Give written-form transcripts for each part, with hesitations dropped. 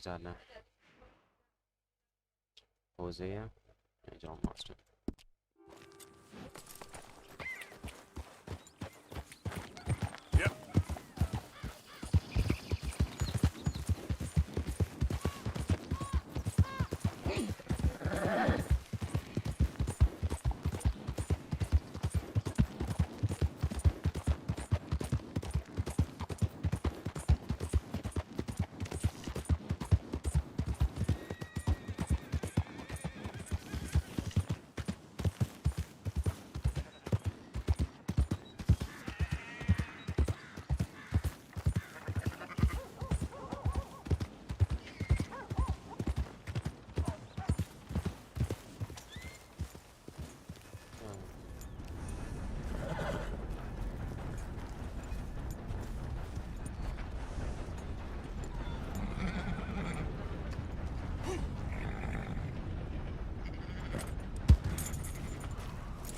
पे जाना है? Jose या John master? Yep.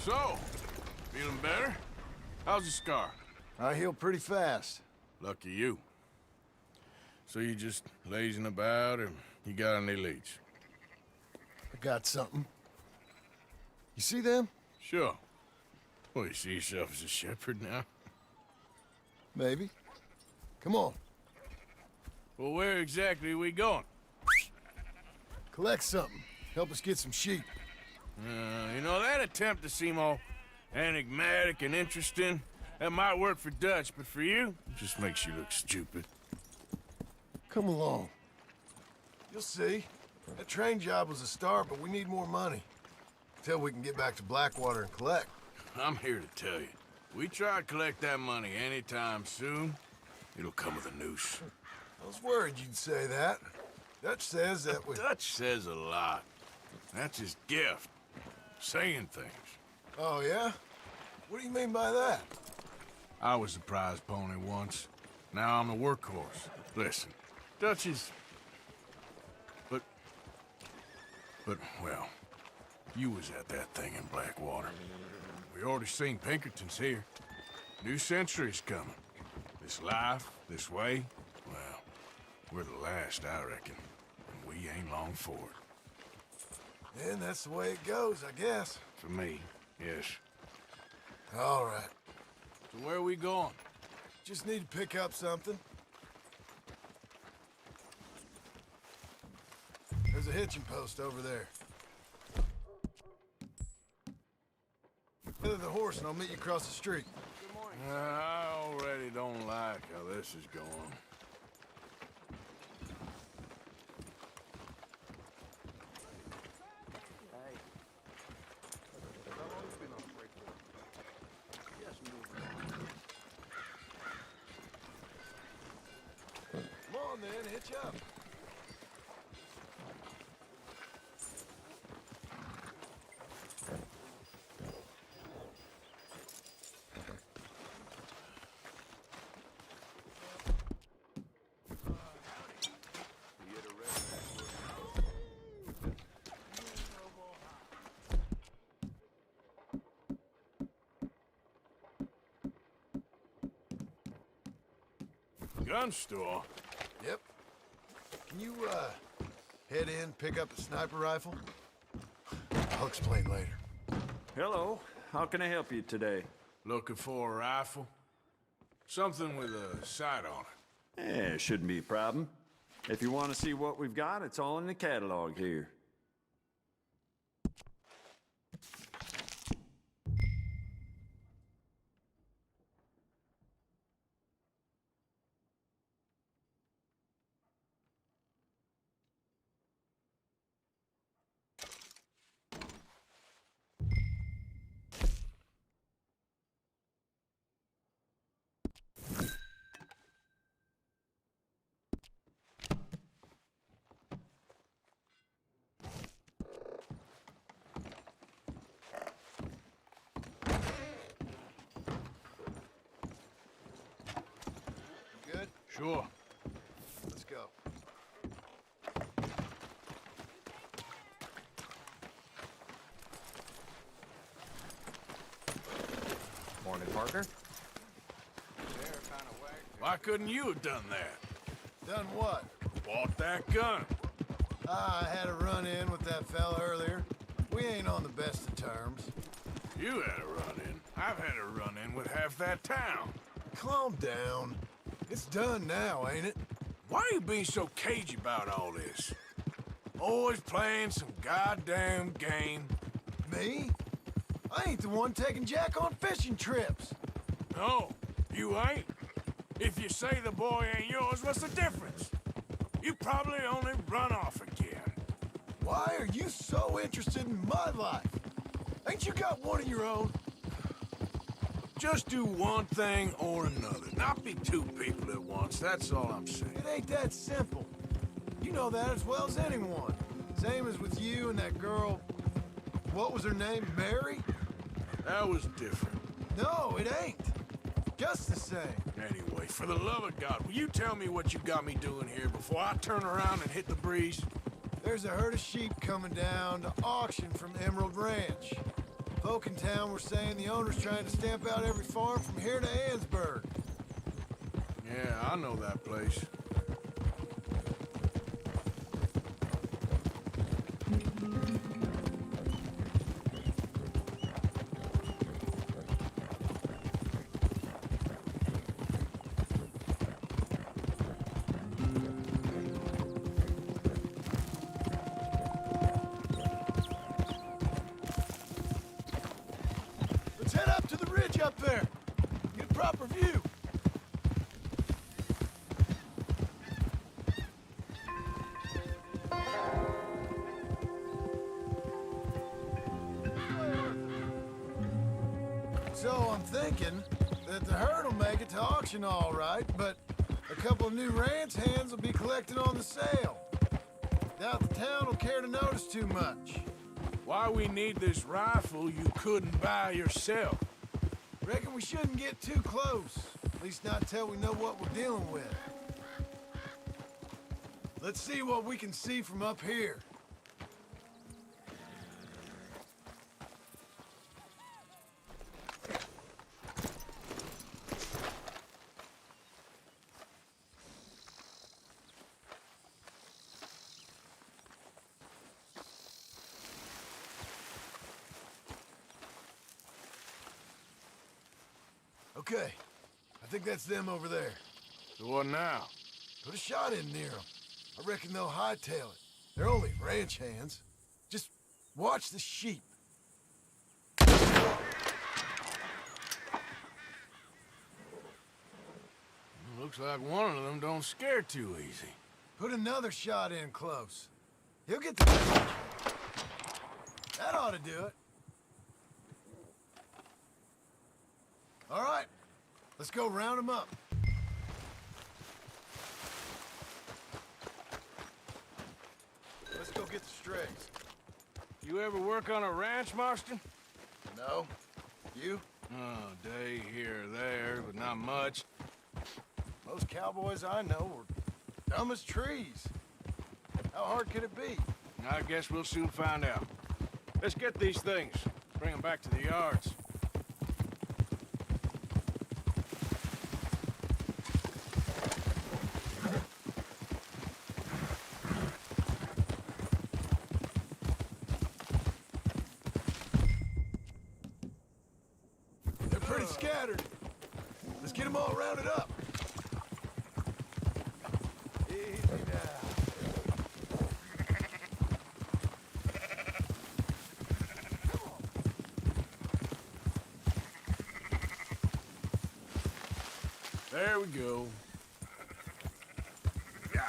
So, feeling better? How's the scar? I heal pretty fast. Lucky you. So you just lazing about, or you got any leads? I got something. You see them? Sure. Well, you see yourself as a shepherd now? Maybe. Come on. Well, where exactly are we going? Collect something. Help us get some sheep. You know, that attempt to seem all enigmatic and interesting, that might work for Dutch, but for you, it just makes you look stupid. Come along. You'll see. That train job was a start, but we need more money. Till we can get back to Blackwater and collect. I'm here to tell you, we try to collect that money anytime soon, it'll come with a noose. I was worried you'd say that. Dutch says that we... Dutch says a lot. That's his gift. Saying things. Oh, yeah? What do you mean by that? I was the prize pony once. Now I'm the workhorse. Listen, Dutch is... But, well, you was at that thing in Blackwater. We already seen Pinkertons here. New century's coming. This life, this way, well, we're the last, I reckon. And we ain't long for it. And that's the way it goes, I guess. For me, yes. All right. So where are we going? Just need to pick up something. There's a hitching post over there. Tether the horse and I'll meet you across the street. Good morning. I already don't like how this is going. Come on then, hitch up. Gun store? Yep. Can you, head in, pick up the sniper rifle? I'll explain later. Hello. How can I help you today? Looking for a rifle? Something with a sight on it. Shouldn't be a problem. If you want to see what we've got, it's all in the catalog here. Good? Sure. Let's go. Morning, partner. Why couldn't you have done that? Done what? bought that gun? I had a run-in with that fella earlier. We ain't on the best of terms. You had a run-in. I've had a run-in with half that town. Calm down. It's done now, ain't it? Why are you being so cagey about all this? Always playing some goddamn game. Me? I ain't the one taking Jack on fishing trips. No, you ain't. If you say the boy ain't yours, what's the difference? You probably only run off again. Why are you so interested in my life? Ain't you got one of your own? Just do one thing or another. Not be two people at once, that's all I'm saying. It ain't that simple. You know that as well as anyone. Same as with you and that girl... What was her name? Mary? That was different. No, it ain't. Just the same. Anyway, for the love of God, will you tell me what you got me doing here before I turn around and hit the breeze? There's a herd of sheep coming down to auction from Emerald Ranch. Folk in town were saying the owner's trying to stamp out every farm from here to Ansburg. Yeah, I know that place. Let's head up to the ridge up there. Get a proper view. So I'm thinking that the herd will make it to auction all right, but a couple of new ranch hands will be collecting on the sale. Doubt the town will care to notice too much. Why we need this rifle you couldn't buy yourself? Reckon we shouldn't get too close. At least not till we know what we're dealing with. Let's see what we can see from up here. Okay, I think that's them over there. So what now? Put a shot in near them. I reckon they'll hightail it. They're only ranch hands. Just watch the sheep. Looks like one of them don't scare too easy. Put another shot in close. He'll get the message. That ought to do it. All right, let's go round them up. Let's go get the strays. You ever work on a ranch, Marston? No? You? Oh, day here or there, but not much. Most cowboys I know are dumb as trees. How hard could it be? I guess we'll soon find out. Let's get these things. Bring them back to the yards. They're pretty scattered. Let's get them all rounded up. Easy now. There we go. Yeah.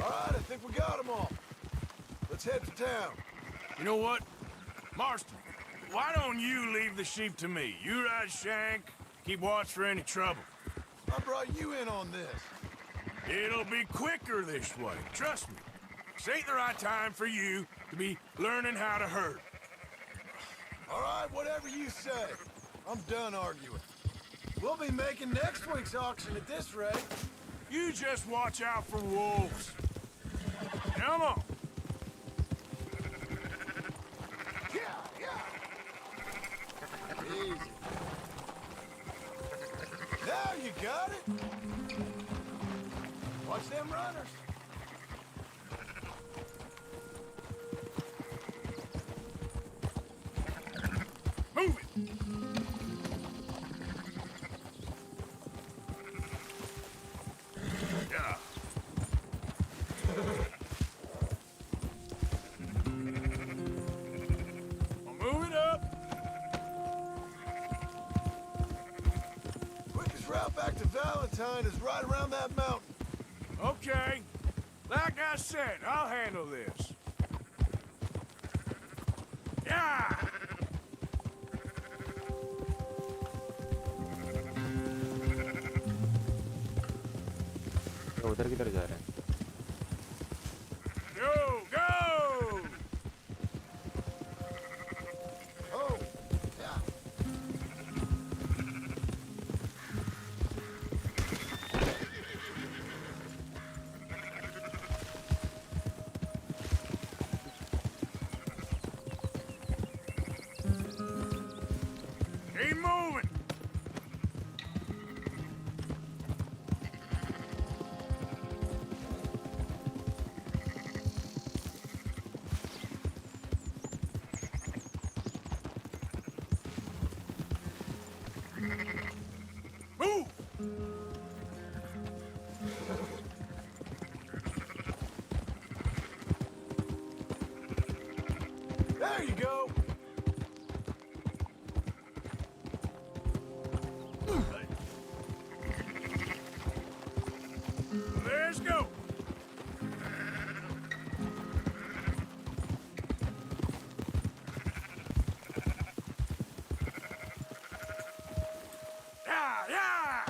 All right, I think we got them all. Let's head to town. You know what? Marston, why don't you leave the sheep to me? You ride Shank, keep watch for any trouble. I brought you in on this. It'll be quicker this way, trust me. This ain't the right time for you to be learning how to herd. All right, whatever you say. I'm done arguing. We'll be making next week's auction at this rate. You just watch out for wolves. Come on. Yeah, yeah. Easy. got it? Watch them runners. Move it! Yeah. I'll move it up. Quickest route back to Valentine is right around that mountain. Okay. Like I said, I'll handle this. Yeah! तो उधर किधर जा रहे हैं? Go! Go! Oh, yeah. Keep moving! Move! There you go. Let's go! Yeah, yeah!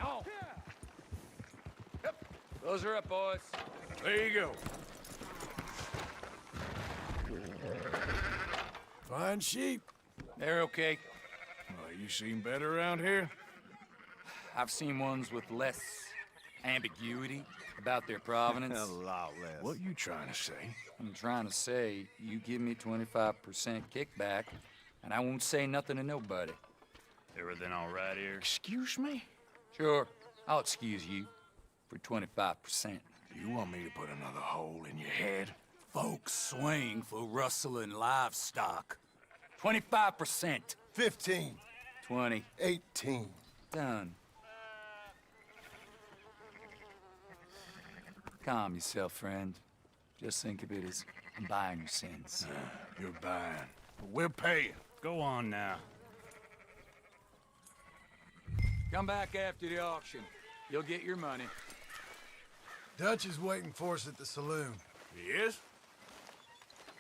Up, up! Those are up, boys. There you go. Fine sheep. They're okay. Well, you seem better around here? I've seen ones with less ambiguity about their provenance. lot less. What you trying to say? I'm trying to say, you give me 25% kickback, and I won't say nothing to nobody. Everything all right here? Excuse me? Sure, I'll excuse you for 25%. You want me to put another hole in your head? Folks swing for rustling livestock. 25%. 15. 20. 18. Done. Calm yourself, friend. Just think of it as buying your sins. You're buying. But we're paying. Go on now. Come back after the auction. You'll get your money. Dutch is waiting for us at the saloon. He is?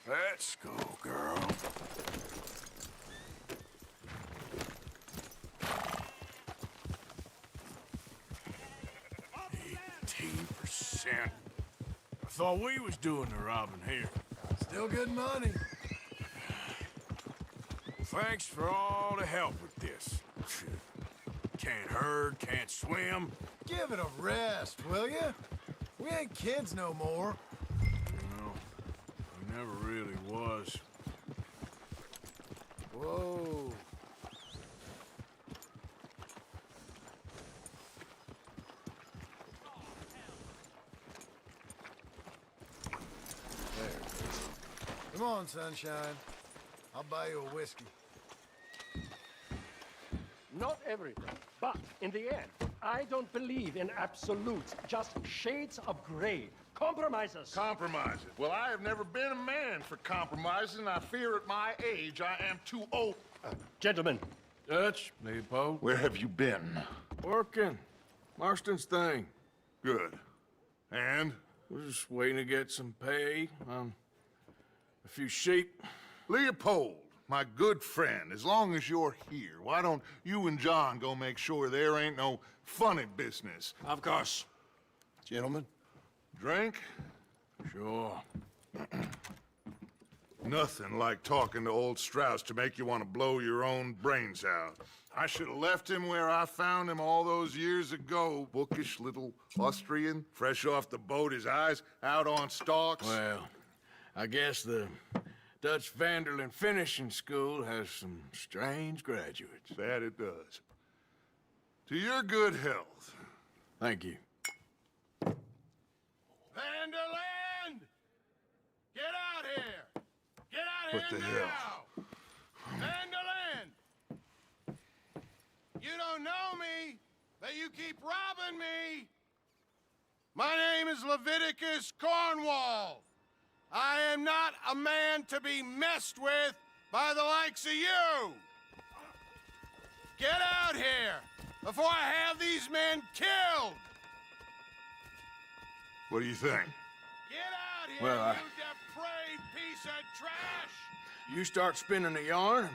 Let's go, girl. 18%. I thought we was doing the robbing here. Still good money. Thanks for all the help with this. Can't herd, can't swim. Give it a rest, will ya? We ain't kids no more. No, he never really was. Whoa. There. Come on, sunshine. I'll buy you a whiskey. Not everything, but in the end, I don't believe in absolutes, just shades of gray. Compromises. Compromises. Well, I have never been a man for compromises, and I fear at my age I am too old. Gentlemen, Dutch, Leopold. Where have you been? Working. Marston's thing. Good. And? We're just waiting to get some pay on a few sheep. Leopold, my good friend, as long as you're here, why don't you and John go make sure there ain't no funny business? Of course. Gentlemen, drink? Sure. Nothing like talking to old Strauss to make you want to blow your own brains out. I should have left him where I found him all those years ago. Bookish little Austrian, fresh off the boat, his eyes out on stalks. Well, I guess the Dutch Vanderlyn Finishing School has some strange graduates. That it does. To your good health. Thank you. Vanderland! Get out here! Get out What here the now! hell? Vanderland! You don't know me, but you keep robbing me! My name is Leviticus Cornwall. I am not a man to be messed with by the likes of you! Get out here before I have these men killed! What do you think? Get out here, Well, you depraved piece of trash! You start spinning the yarn.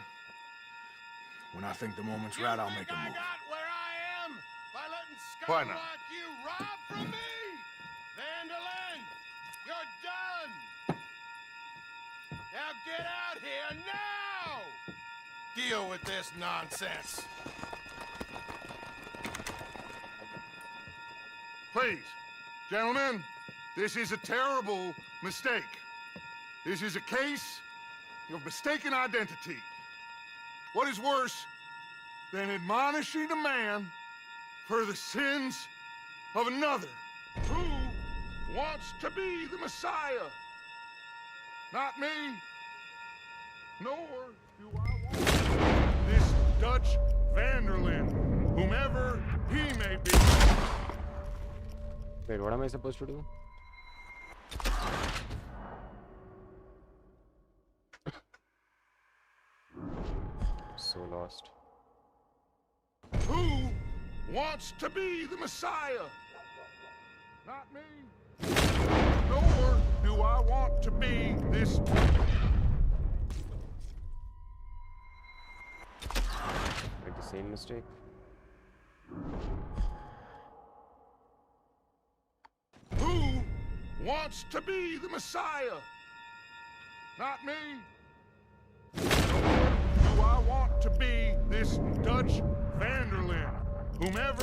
When I think the moment's right, I'll make a I move. got where I am by letting Why scum not? like you rob from me! Vanderlyn, you're done! Now get out here now! Deal with this nonsense. Please, gentlemen, this is a terrible mistake. This is a case of mistaken identity. What is worse than admonishing a man for the sins of another who wants to be the Messiah? Not me, nor do I want this Dutch Vanderlyn, whomever he may be. Wait, what am I supposed to do? So lost. Who wants to be the Messiah? Not me. Nor do I want to be this. Make the same mistake. Who wants to be the Messiah? Not me. Nor do I want to be this Dutch Vanderlyn, whomever.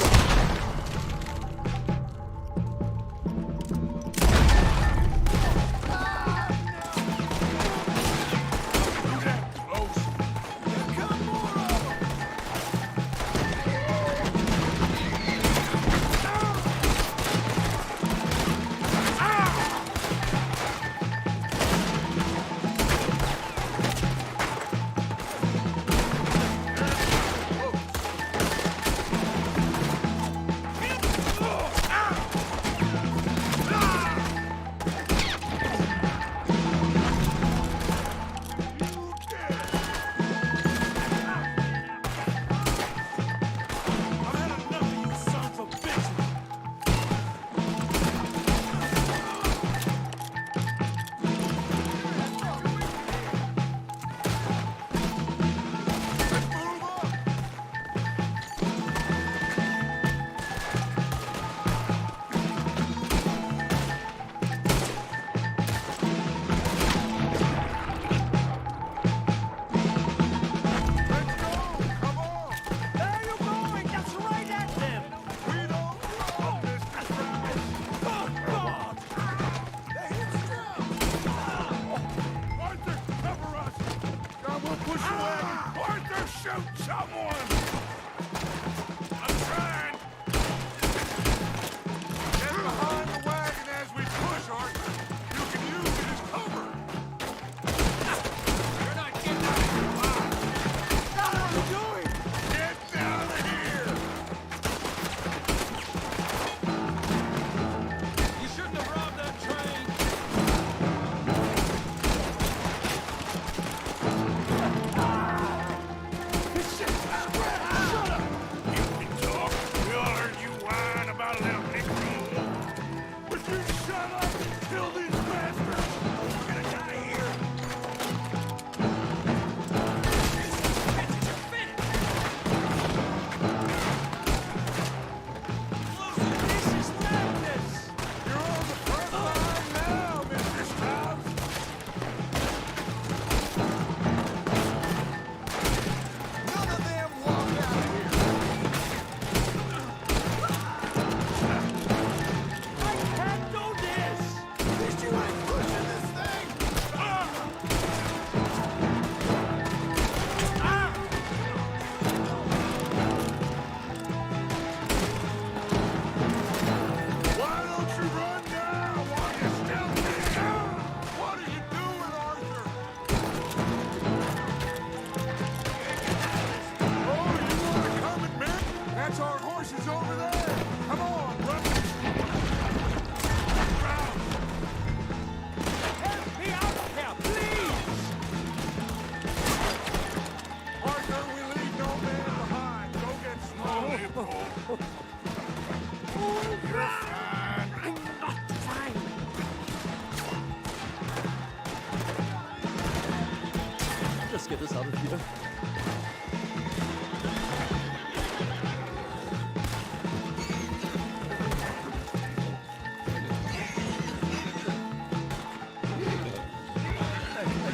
I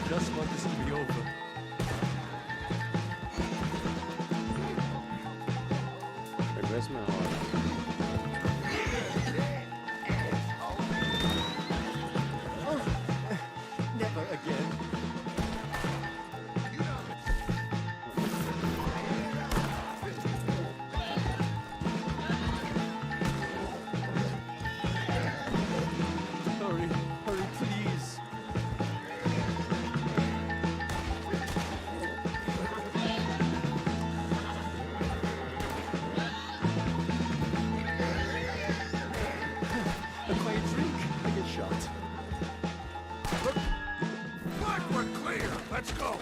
just want this to be over. Wait, where's my heart? Never again. Hurry, hurry, please. A quiet drink. I get shot. Black, we're clear. Let's go.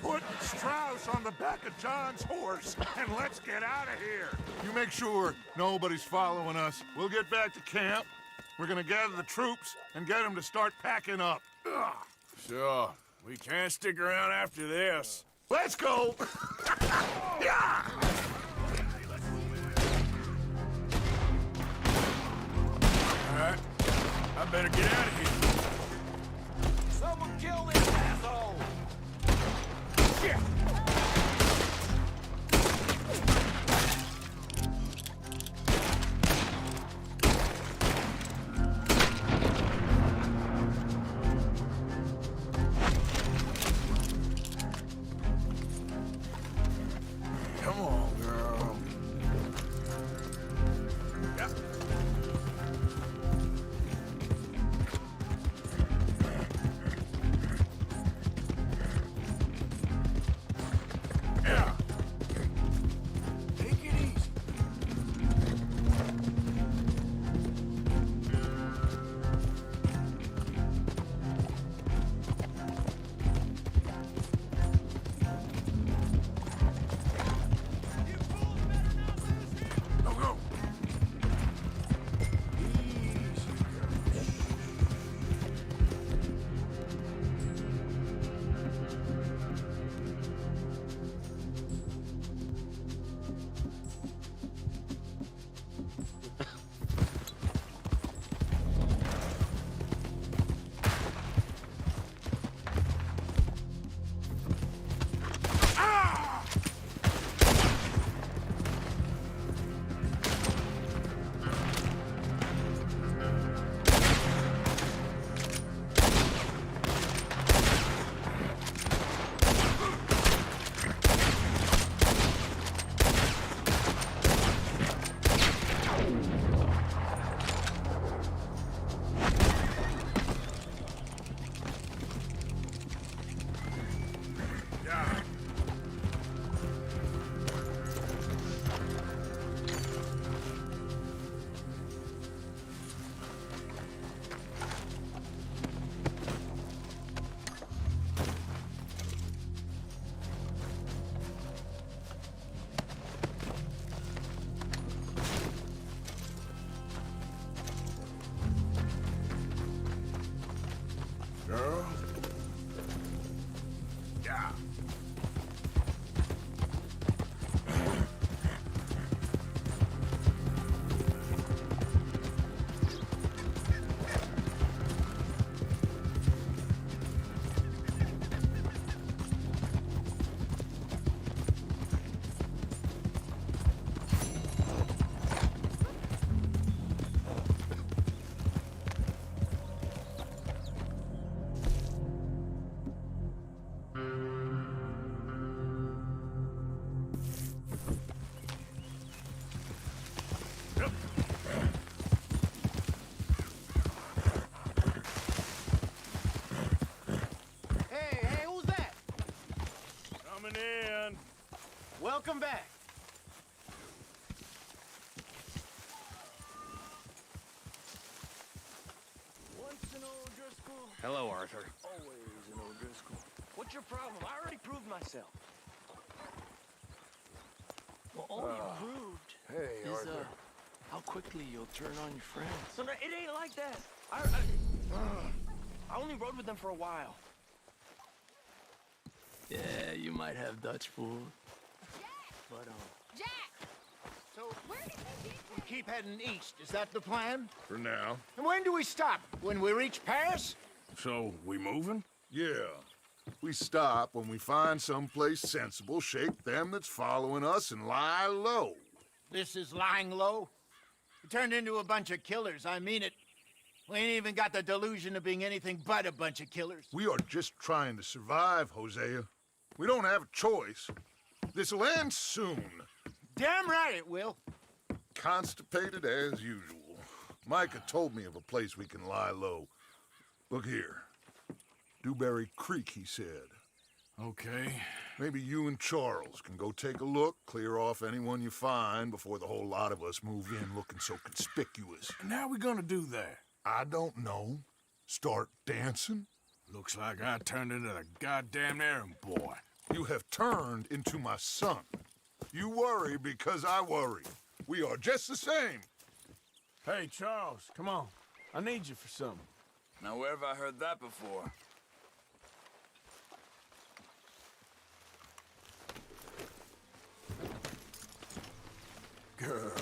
Put Strauss on the back of John's horse, and let's get out of here. You make sure nobody's following us. We'll get back to camp. We're gonna gather the troops and get them to start packing up. Ugh. Sure. We can't stick around after this. Let's go. Yeah. All right. I better get out of here. Someone kill this asshole! Shit! Come on, girl. Yeah. Yeah. Take it easy. Go, go. Easy, girl. Yeah. Girl. Yeah. Hey, who's that? Coming in. Welcome back. Once an O'Driscoll, Hello, Arthur. always an O'Driscoll. What's your problem? I already proved myself. Well, all you proved Hey, is, Arthur. how quickly you'll turn on your friends. So no, it ain't like that. I only rode with them for a while. Yeah, you might have Dutch food. But, Jack! So, Where did they get we keep heading east. Is that the plan? For now. And when do we stop? When we reach Paris? So, we moving? Yeah. We stop when we find someplace sensible, shake them that's following us, and lie low. This is lying low? We turned into a bunch of killers, I mean it. We ain't even got the delusion of being anything but a bunch of killers. We are just trying to survive, Hosea. We don't have a choice. This'll end soon. Damn right it will. Constipated as usual. Micah told me of a place we can lie low. Look here. Dewberry Creek, he said. Okay. Maybe you and Charles can go take a look, clear off anyone you find before the whole lot of us move in looking so conspicuous. And how we gonna do that? I don't know. Start dancing? Looks like I turned into the goddamn errand boy. You have turned into my son. You worry because I worry. We are just the same. Hey, Charles, come on. I need you for something. Now, where have I heard that before? Girl.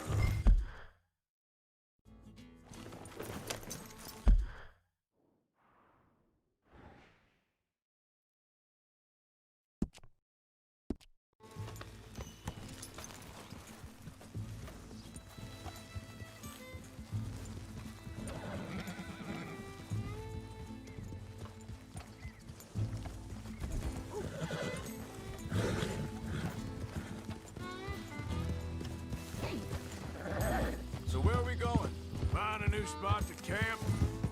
So where are we going? Find a new spot to camp.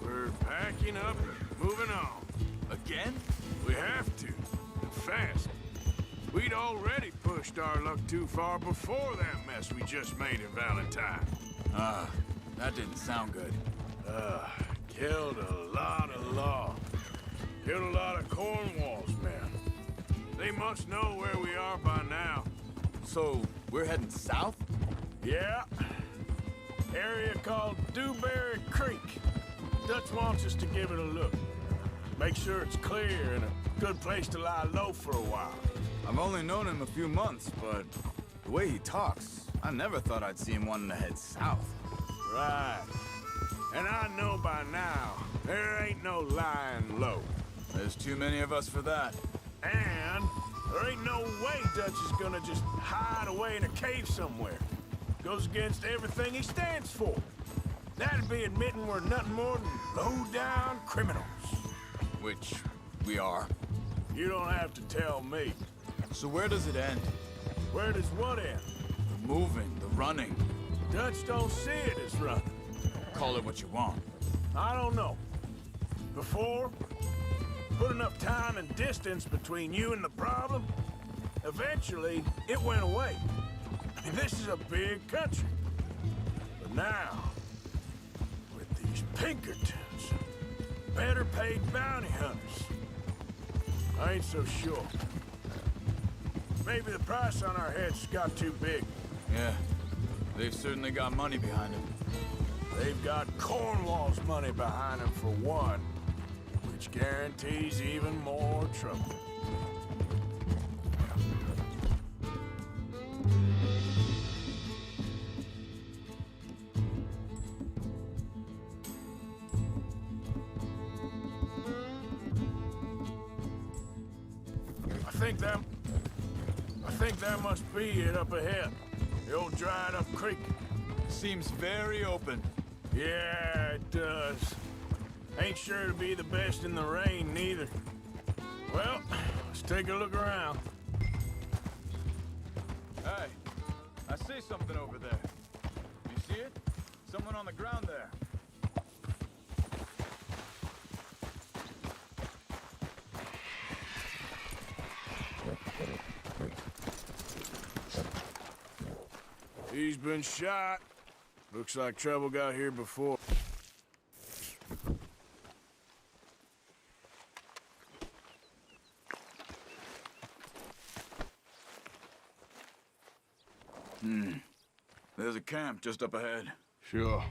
We're packing up and moving on. Again? We have to, and fast. We'd already pushed our luck too far before that mess we just made in Valentine. That didn't sound good. Killed a lot of law. Killed a lot of Cornwall's men. They must know where we are by now. So, we're heading south? Yeah. Area called Dewberry Creek. Dutch wants us to give it a look. Make sure it's clear and a good place to lie low for a while. I've only known him a few months, but the way he talks, I never thought I'd see him wanting to head south. Right. And I know by now, there ain't no lying low. There's too many of us for that. And there ain't no way Dutch is gonna just hide away in a cave somewhere. Goes against everything he stands for. That'd be admitting we're nothing more than low-down criminals. Which we are. You don't have to tell me. So where does it end? Where does what end? The moving, the running. Dutch don't see it as running. Call it what you want. I don't know. Before, put enough time and distance between you and the problem, eventually it went away. I mean, this is a big country. But now, with these Pinkertons, better paid bounty hunters, I ain't so sure. Maybe the price on our heads got too big. Yeah, they've certainly got money behind them. They've got Cornwall's money behind them for one, which guarantees even more trouble. I think that must be it up ahead. The old dried up creek. Seems very open. Yeah, it does. Ain't sure to be the best in the rain, neither. Well, let's take a look around. Hey, I see something over there. You see it? Someone on the ground there. He's been shot. Looks like trouble got here before. There's a camp just up ahead. Sure.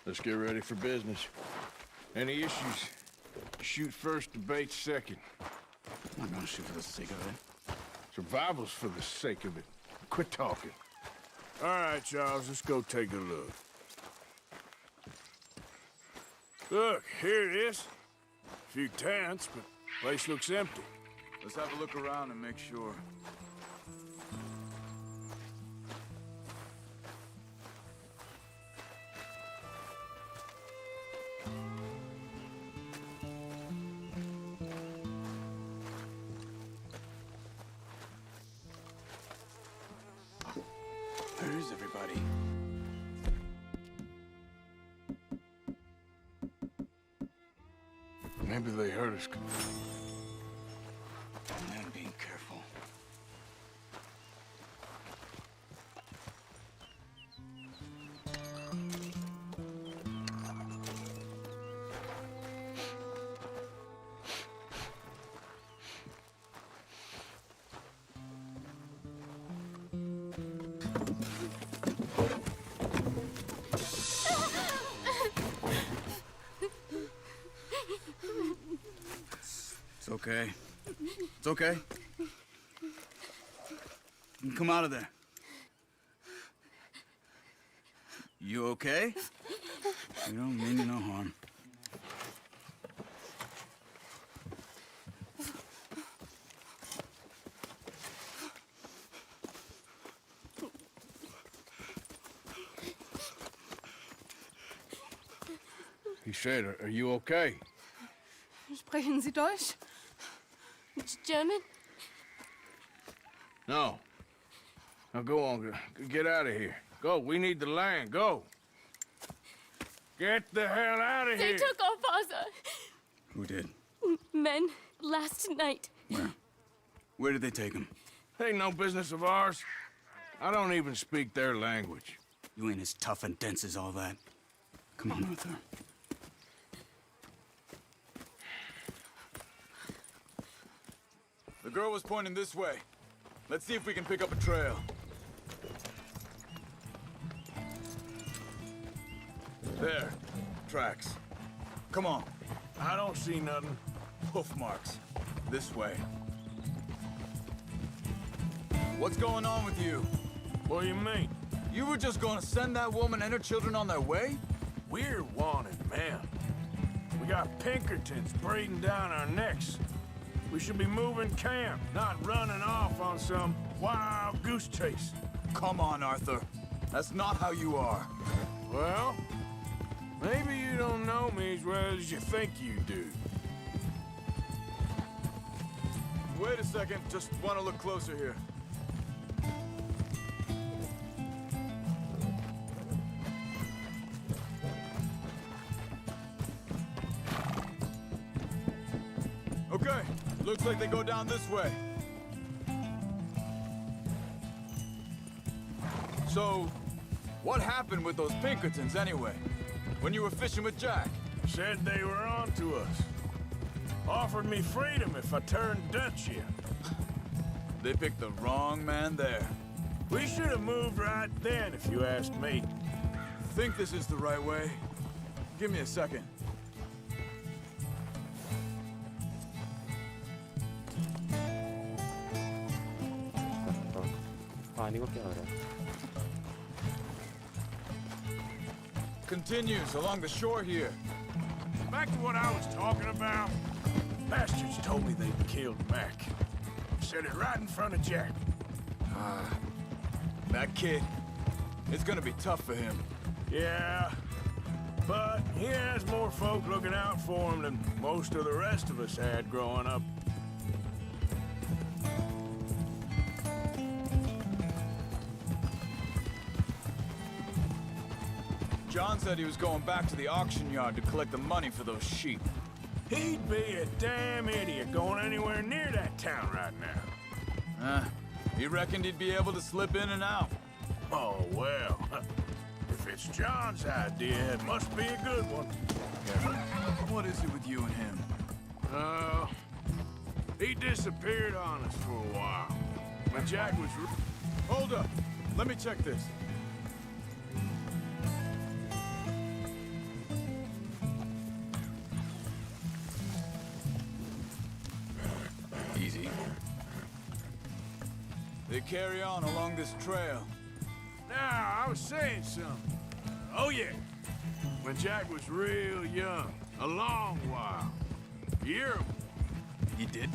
Let's get ready for business. Any issues? Shoot first, debate second. I'm not gonna shoot for the sake of it. Survival's for the sake of it. Quit talking. All right, Charles, let's go take a look. Look, here it is. A few tents, but place looks empty. Let's have a look around and make sure. Where is everybody? Maybe they heard us. I'm being careful. It's okay. It's okay. You can come out of there. You okay? You don't mean you no harm. He said, are you okay? Sprechen Sie Deutsch? German? No. Now go on, get out of here. Go, we need the land, go. Get the hell out of They here. took our father. Who did? Men, last night. Where? Where did they take him? Ain't no business of ours. I don't even speak their language. You ain't as tough and dense as all that. Come on, Arthur. The girl was pointing this way. Let's see if we can pick up a trail. There. Tracks. Come on. I don't see nothing. Hoof marks. This way. What's going on with you? What do you mean? You were just gonna send that woman and her children on their way? We're wanted, man. We got Pinkertons breathing down our necks. We should be moving camp, not running off on some wild goose chase. Come on, Arthur. That's not how you are. Well, maybe you don't know me as well as you think you do. Wait a second. Just want to look closer here. Okay. Looks like they go down this way. So, what happened with those Pinkertons anyway? When you were fishing with Jack? Said they were on to us. Offered me freedom if I turned Dutch in. They picked the wrong man there. We should have moved right then, if you ask me. Think this is the right way? Give me a second. Paano ko kaya? Continues along the shore here. Back to what I was talking about. Bastards told me they'd killed Mac. Said it right in front of Jack. That kid, it's gonna be tough for him. Yeah, but he has more folk looking out for him than most of the rest of us had growing up. John said he was going back to the auction yard to collect the money for those sheep. He'd be a damn idiot going anywhere near that town right now. He reckoned he'd be able to slip in and out. Oh, well. If it's John's idea, it must be a good one. What is it with you and him? He disappeared on us for a while. When Jack was... Hold up. Let me check this. Easy. carry on along this trail. Now, I was saying something. Oh, yeah. When Jack was real young, a long while. You hear him? You did?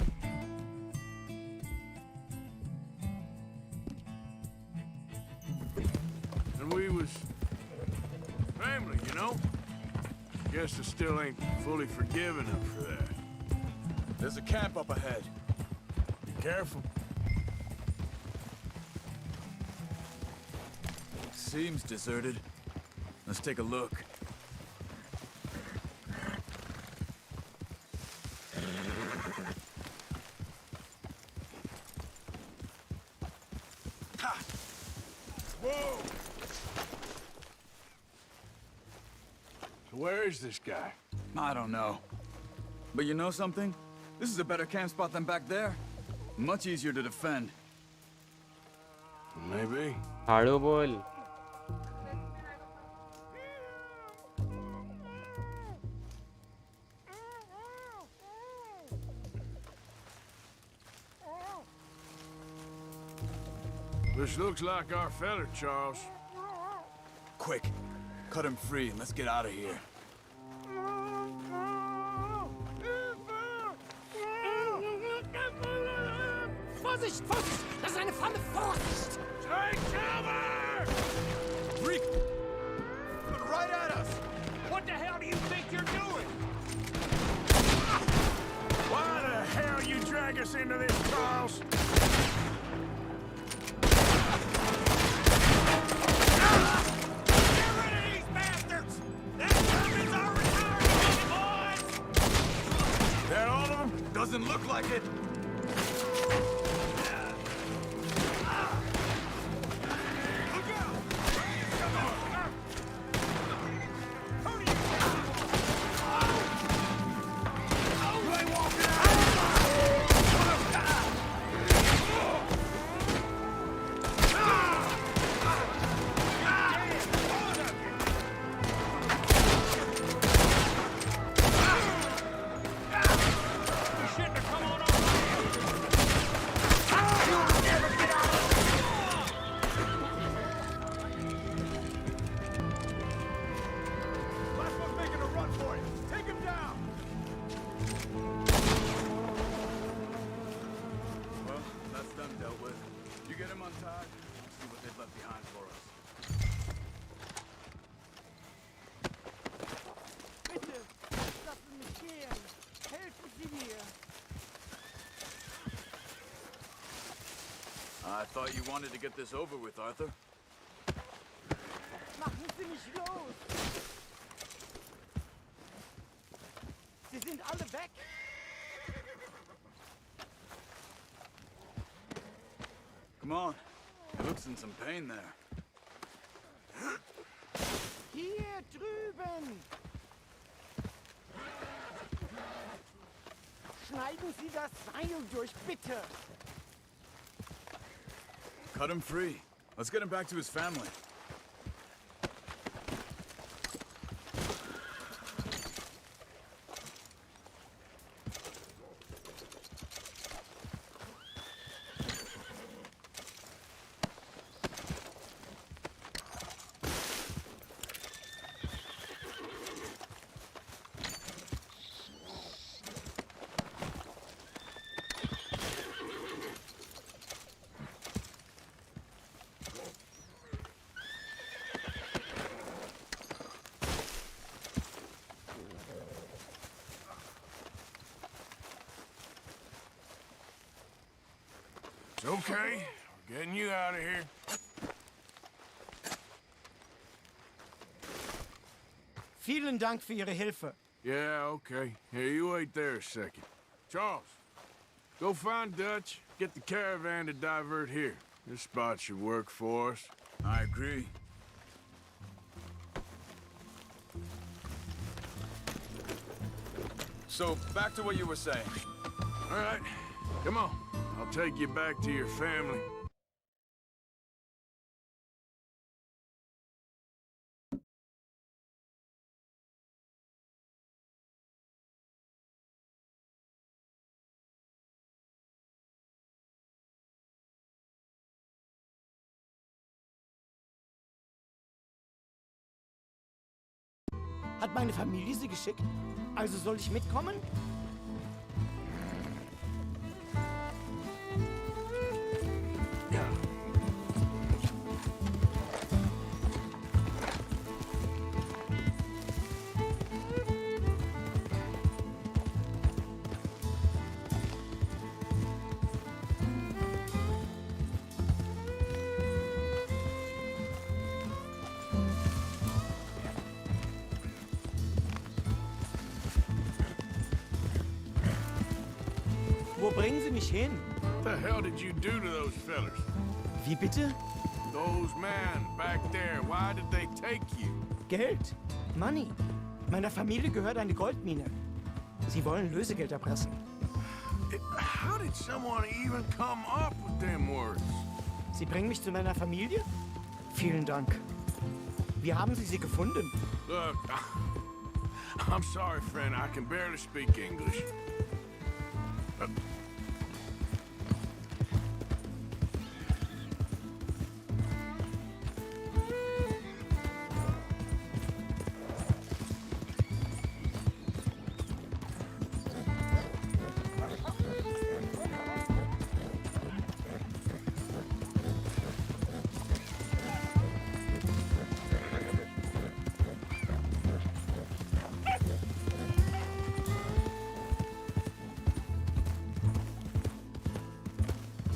And we was family, you know? Guess I still ain't fully forgiven him for that. There's a camp up ahead. Be careful. Seems deserted. Let's take a look. Whoa! So where is this guy? I don't know. But you know something? This is a better camp spot than back there. Much easier to defend. Maybe. Hardо bol. This looks like our feller, Charles. Quick, cut him free and let's get out of here. Vorsicht, Vorsicht! Das ist eine Falle! Vorsicht! Take cover! Freak! Coming right at us! What the hell do you think you're doing? Why the hell you drag us into this, Charles? Get rid of these bastards! That Germans are retiring, boys! That all of them? Doesn't look like it. I thought you wanted to get this over with, Arthur. Machen Sie mich los! Sie sind alle weg! Come on. He looks in some pain there. Hier drüben! Schneiden Sie das Seil durch, bitte! Cut him free. Let's get him back to his family. It's okay. We're getting you out of here. Vielen Dank für Ihre Hilfe. Yeah, okay. Here, you wait there a second. Charles, go find Dutch. Get the caravan to divert here. This spot should work for us. I agree. So, back to what you were saying. All right, come on. I'll take you back to your family. Hat meine Familie sie geschickt? Also soll ich mitkommen? Wo bringen Sie mich hin? What the hell did you do to those fellers? Wie bitte? Those men back there, why did they take you? Geld? Money. Meiner Familie gehört eine Goldmine. Sie wollen Lösegeld erpressen. How did someone even come up with them words? Sie bringen mich zu meiner Familie? Vielen Dank. Wie haben Sie sie gefunden? Look, I'm sorry, friend. I can barely speak English.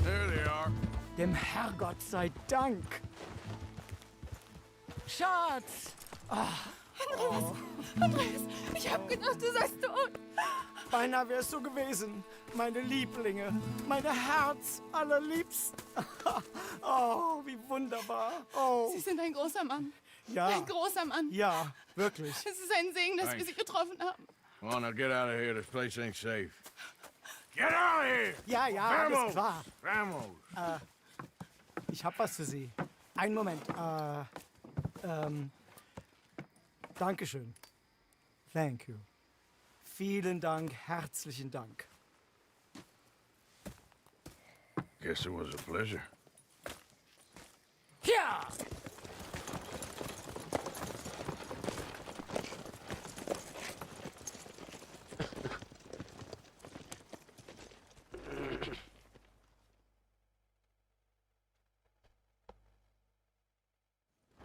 There they are. Dem Herrgott sei Dank. Schatz! Andreas, ich hab gedacht, du seist tot. Beinahe wär's so gewesen. Meine Lieblinge, meine Herz allerliebsten. Oh, wie wunderbar. Oh, Sie sind ein großer Mann. ja. Ein großer Mann. Ja, wirklich. Es ist ein Segen, dass wir Sie getroffen haben. Come on, now get out of here. This place ain't safe. Get out of here! Ja, ja, alles klar. Vamos! Ich hab was für Sie. Einen Moment. Dankeschön. Thank you. Vielen Dank, herzlichen Dank. Guess it was a pleasure. Ja!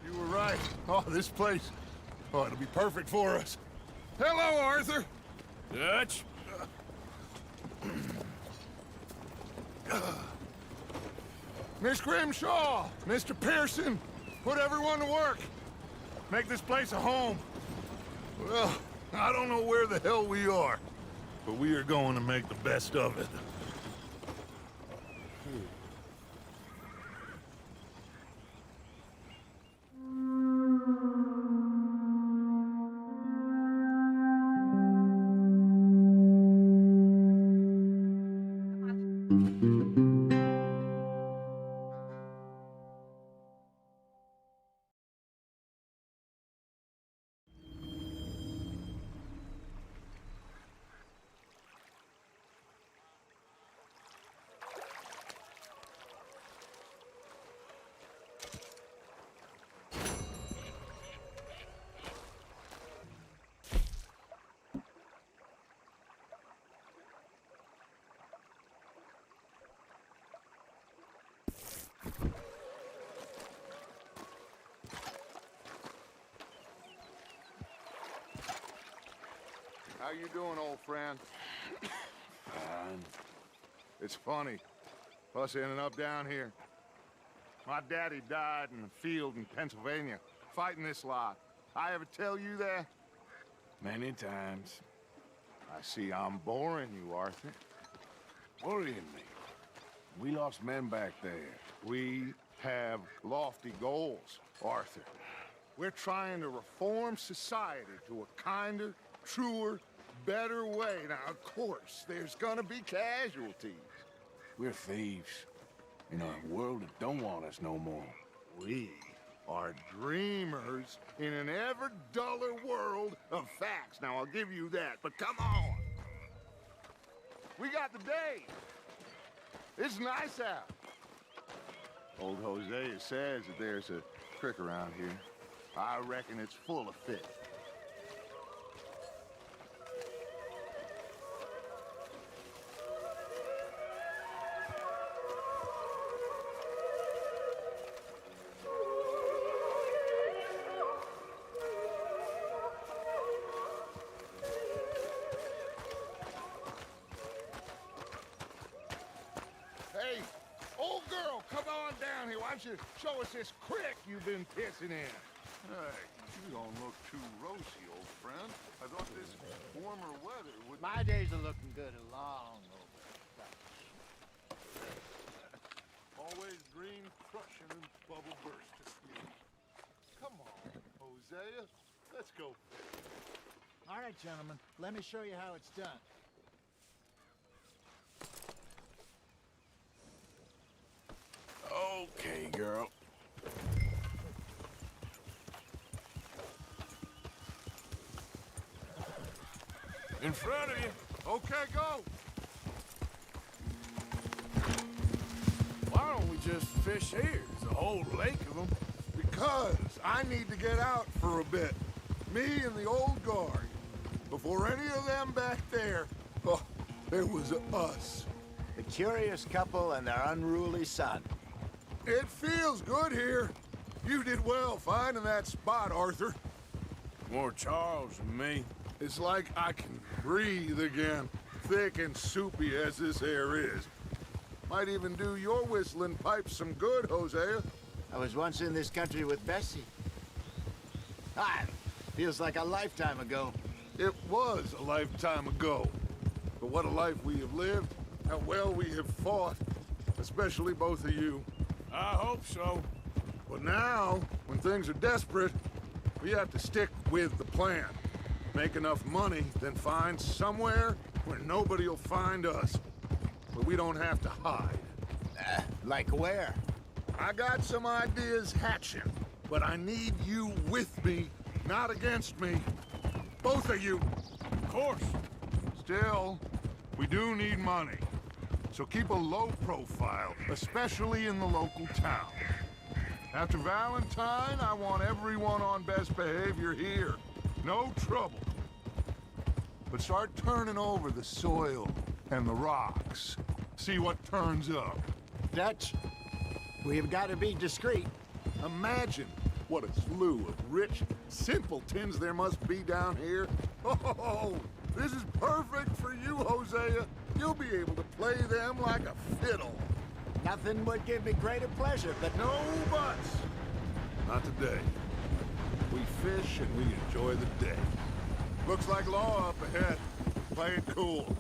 You were right. Oh, this place. Oh, it'll be perfect for us. Hello, Arthur. Dutch? Miss Grimshaw, Mr. Pearson, put everyone to work. Make this place a home. Well, I don't know where the hell we are, but we are going to make the best of it. How you doing, old friend? Fine. It's funny, us ending up down here. My daddy died in the field in Pennsylvania, fighting this lot. I ever tell you that? Many times. I see I'm boring you, Arthur. Worrying me. We lost men back there. We have lofty goals, Arthur. We're trying to reform society to a kinder, truer, better way. Now, of course, there's gonna be casualties. We're thieves in a world that don't want us no more. We are dreamers in an ever duller world of facts. Now, I'll give you that, but come on. We got the day. It's nice out. Old Hosea says that there's a creek around here. I reckon it's full of fish. Why don't you show us this creek you've been pissing in? Hey, you don't look too rosy, old friend. I thought this warmer weather would... My days are looking good along over. Always green crushing and bubble bursting. Come on, Hosea. Let's go. All right, gentlemen. Let me show you how it's done. Okay, girl. In front of you. Okay, go. Why don't we just fish here? There's a whole lake of them. Because I need to get out for a bit. Me and the old guard. Before any of them back there, oh, there was us. The curious couple and their unruly son. It feels good here. You did well finding that spot, Arthur. More Charles than me. It's like I can breathe again, thick and soupy as this air is. Might even do your whistling pipes some good, Hosea. I was once in this country with Bessie. Feels like a lifetime ago. It was a lifetime ago. But what a life we have lived, how well we have fought, especially both of you. I hope so. But now, when things are desperate, we have to stick with the plan. Make enough money, then find somewhere where nobody will find us. Where we don't have to hide. Like where? I got some ideas hatching, but I need you with me, not against me. Both of you. Of course. Still, we do need money. So keep a low profile, especially in the local town. After Valentine, I want everyone on best behavior here. No trouble. But start turning over the soil and the rocks. See what turns up. Dutch, we've got to be discreet. Imagine what a slew of rich simpletons there must be down here. Oh, this is perfect for you, Hosea. You'll be able to play them like a fiddle. Nothing would give me greater pleasure, but No buts. Not today. We fish and we enjoy the day. Looks like law up ahead. Play it cool.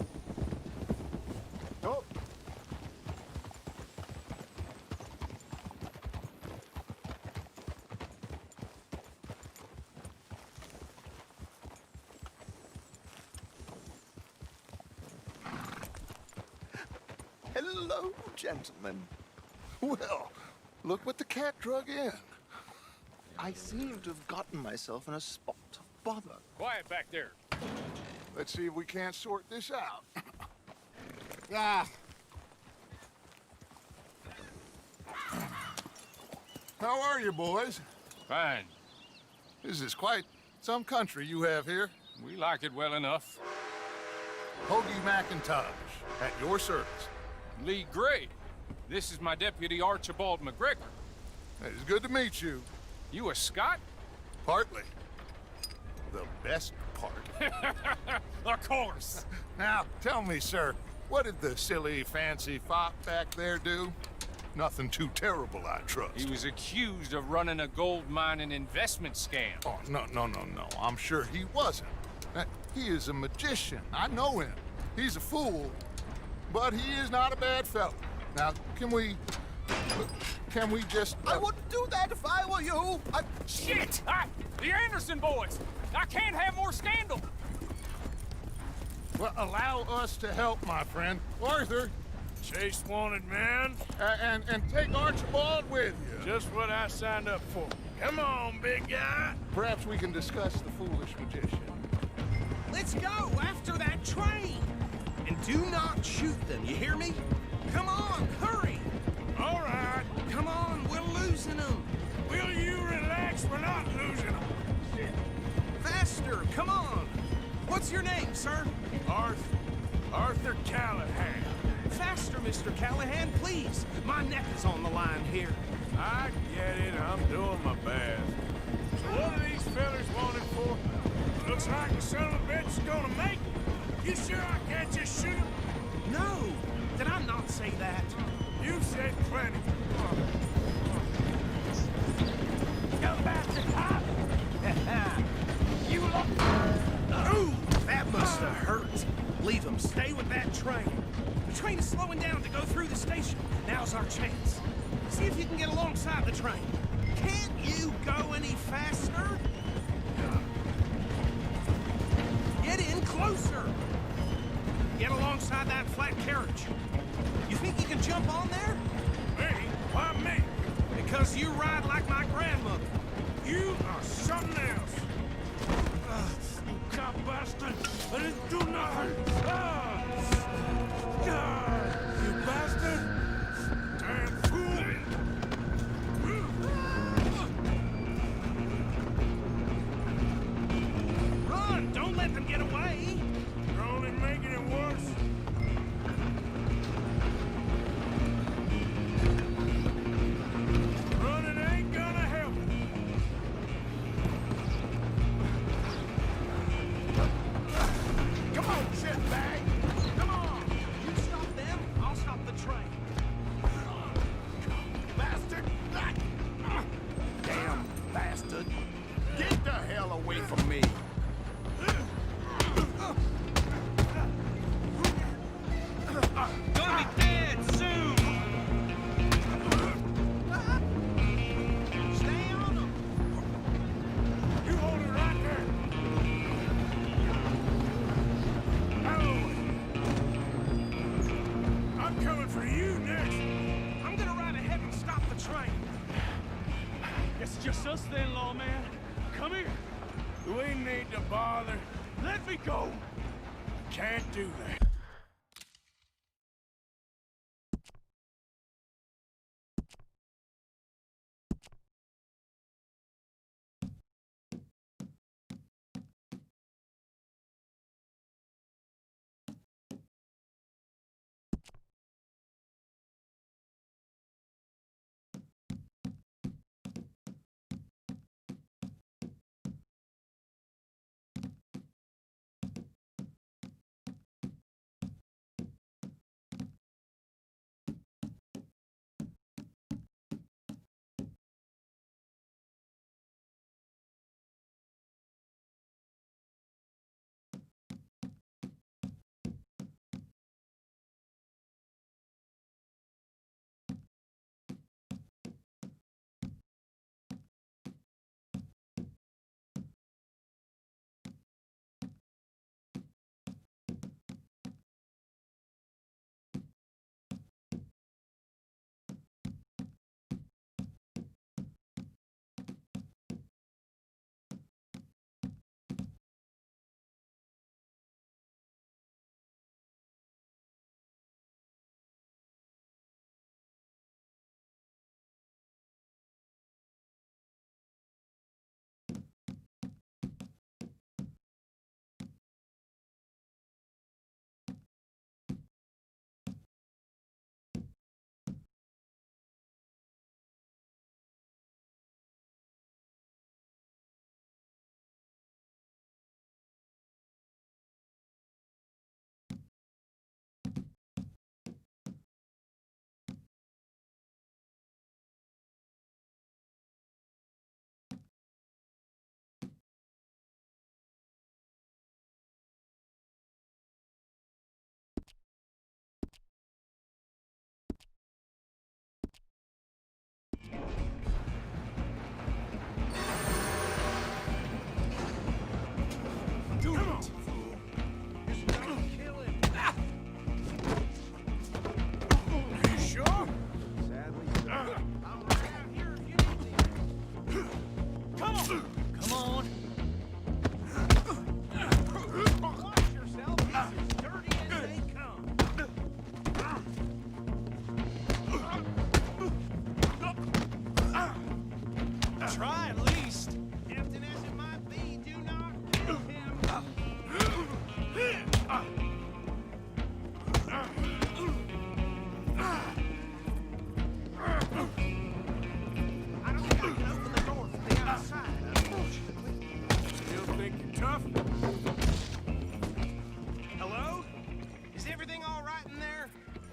Oh. Hello, gentlemen. Well, look what the cat drug in. I seem to have gotten myself in a spot of bother. Quiet back there. Let's see if we can't sort this out. How are you, boys? Fine. This is quite some country you have here. We like it well enough. Hoagie McIntosh, at your service. Lee Gray. This is my deputy Archibald McGregor. It's good to meet you. You a Scot? Partly. The best part. Of course. Now, tell me, sir, what did the silly, fancy fop back there do? Nothing too terrible, I trust. He was accused of running a gold mining investment scam. Oh, no. I'm sure he wasn't. He is a magician. I know him. He's a fool, but he is not a bad fellow. Now, can we just... I wouldn't do that if I were you. Shit! The Anderson boys! I can't have more scandal! Well, allow us to help, my friend. Arthur. Chase wanted man. And take Archibald with you. Just what I signed up for. Come on, big guy. Perhaps we can discuss the foolish magician. Let's go after that train! And do not shoot them, you hear me? Come on, hurry! All right. Come on, we're losing them! Will you relax? We're not losing them. Faster, come on! What's your name, sir? Arthur Callahan. Faster, Mr. Callahan, please! My neck is on the line here. I get it. I'm doing my best. So what are these fellas wanted for? Looks like the son of a bitch is gonna make it. You sure I can't just shoot him? No! Did I not say that? You said plenty. that train. The train is slowing down to go through the station. Now's our chance. See if you can get alongside the train. Can't you go any faster? Get in closer. Get alongside that flat carriage. You think you can jump on there? Me? Why me? Because you ride like my grandmother. You are something else. You cop bastard! I didn't do nothing! You bastard! Damn fool! Run! Don't let them get away! You're only making it worse. Running ain't gonna help. Come on, shitbag! Come on! You stop them, I'll stop the train. Bastard! Damn bastard. Get the hell away from me. Gonna be dead soon! Stay on them! You hold it right there. I'm coming for you next. I'm gonna ride ahead and stop the train. It's just us then, lawman. Come here. We need to bother. Let me go. Can't do that.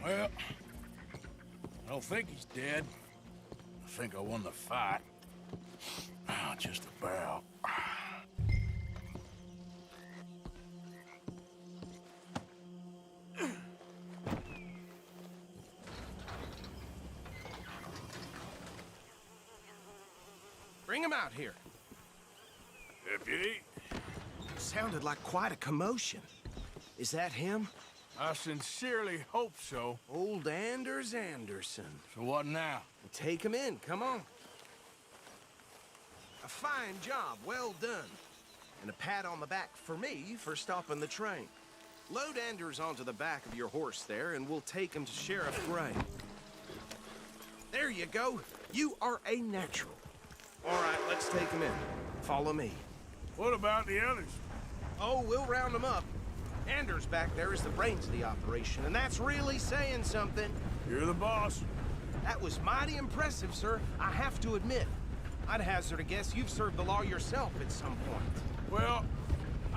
Well, I don't think he's dead. I think I won the fight. Oh, just about. Bring him out here. Deputy, Sounded like quite a commotion. Is that him? I sincerely hope so. Old Anders Anderson. So what now? Take him in, come on. A fine job, well done. And a pat on the back for me for stopping the train. Load Anders onto the back of your horse there, and we'll take him to Sheriff Gray. There you go. You are a natural. All right, let's take him in. Follow me. What about the others? Oh, we'll round them up. Anders back there is the brains of the operation, and that's really saying something. You're the boss. That was mighty impressive, sir. I have to admit. I'd hazard a guess you've served the law yourself at some point. Well,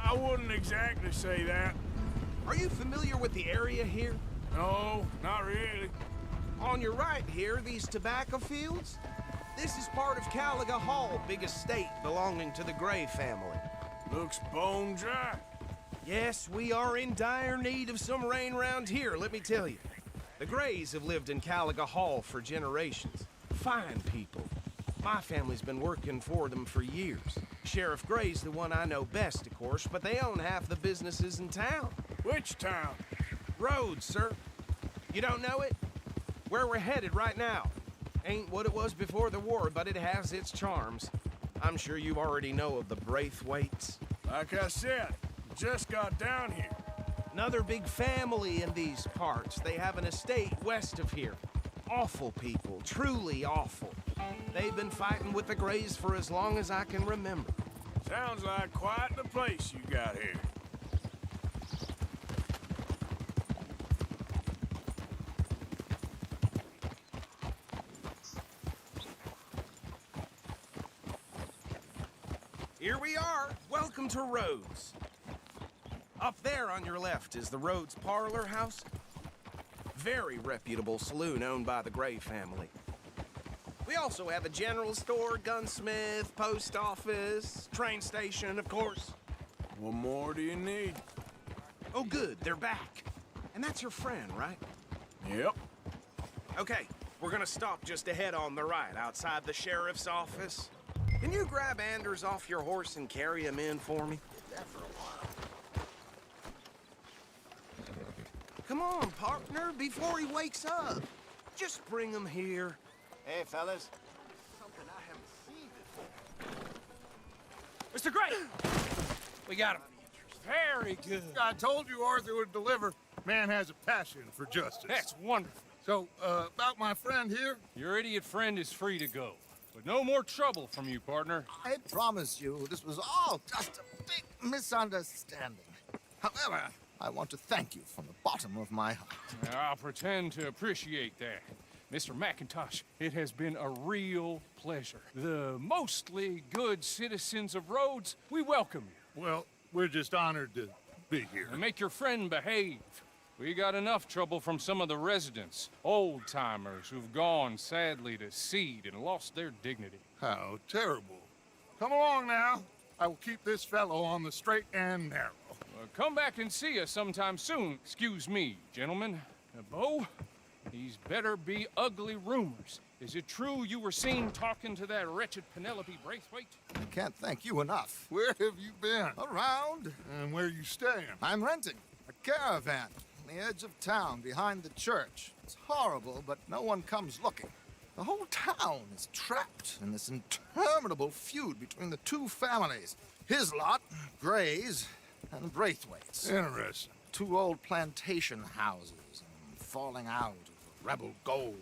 I wouldn't exactly say that. Are you familiar with the area here? No, not really. On your right here, these tobacco fields? This is part of Caliga Hall, big estate belonging to the Gray family. Looks bone dry. Yes, we are in dire need of some rain round here, let me tell you. The Grays have lived in Caliga Hall for generations. Fine people. My family's been working for them for years. Sheriff Gray's the one I know best, of course, but they own half the businesses in town. Which town? Rhodes, sir. You don't know it? Where we're headed right now. Ain't what it was before the war, but it has its charms. I'm sure you already know of the Braithwaites. Like I said, just got down here. Another big family in these parts. They have an estate west of here. Awful people, truly awful. They've been fighting with the Grays for as long as I can remember. Sounds like quite the place you got here. Here we are. Welcome to Rhodes. Up there on your left is the Rhodes Parlor House. Very reputable saloon owned by the Gray family. We also have a general store, gunsmith, post office, train station, of course. What more do you need? Oh, good. They're back. And that's your friend, right? Yep. Okay, we're gonna stop just ahead on the right, outside the sheriff's office. Can you grab Anders off your horse and carry him in for me? Come on, partner, before he wakes up. Just bring him here. Hey, fellas. Something I haven't seen before. Mr. Gray! We got him. Very good. I told you Arthur would deliver. Man has a passion for justice. That's wonderful. So, about my friend here? Your idiot friend is free to go. But no more trouble from you, partner. I promise you, this was all just a big misunderstanding. However, I want to thank you from the bottom of my heart. I'll pretend to appreciate that. Mr. McIntosh, it has been a real pleasure. The mostly good citizens of Rhodes, we welcome you. Well, we're just honored to be here. And make your friend behave. We got enough trouble from some of the residents, old-timers who've gone, sadly, to seed and lost their dignity. How terrible. Come along now. I will keep this fellow on the straight and narrow. Come back and see us sometime soon. Excuse me, gentlemen. Bo, these better be ugly rumors. Is it true you were seen talking to that wretched Penelope Braithwaite? I can't thank you enough. Where have you been? Around. And where you staying? I'm renting a caravan on the edge of town behind the church. It's horrible, but no one comes looking. The whole town is trapped in this interminable feud between the two families. His lot, Gray's, and Braithwaite's. Interesting. Two old plantation houses, and falling out of the rebel gold,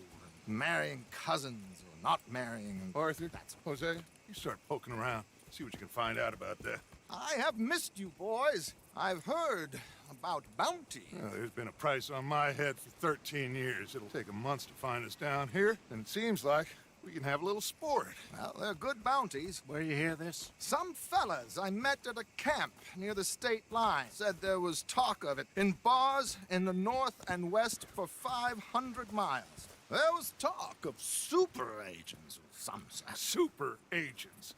and marrying cousins or not marrying. And Arthur, Jose, you start poking around. See what you can find out about that. I have missed you, boys. I've heard about bounty. Well, there's been a price on my head for 13 years. It'll take a month to find us down here, and it seems like we can have a little sport. Well, they're good bounties. Where you hear this? Some fellas I met at a camp near the state line said there was talk of it in bars in the north and west for 500 miles. There was talk of super agents, some said. Super agents.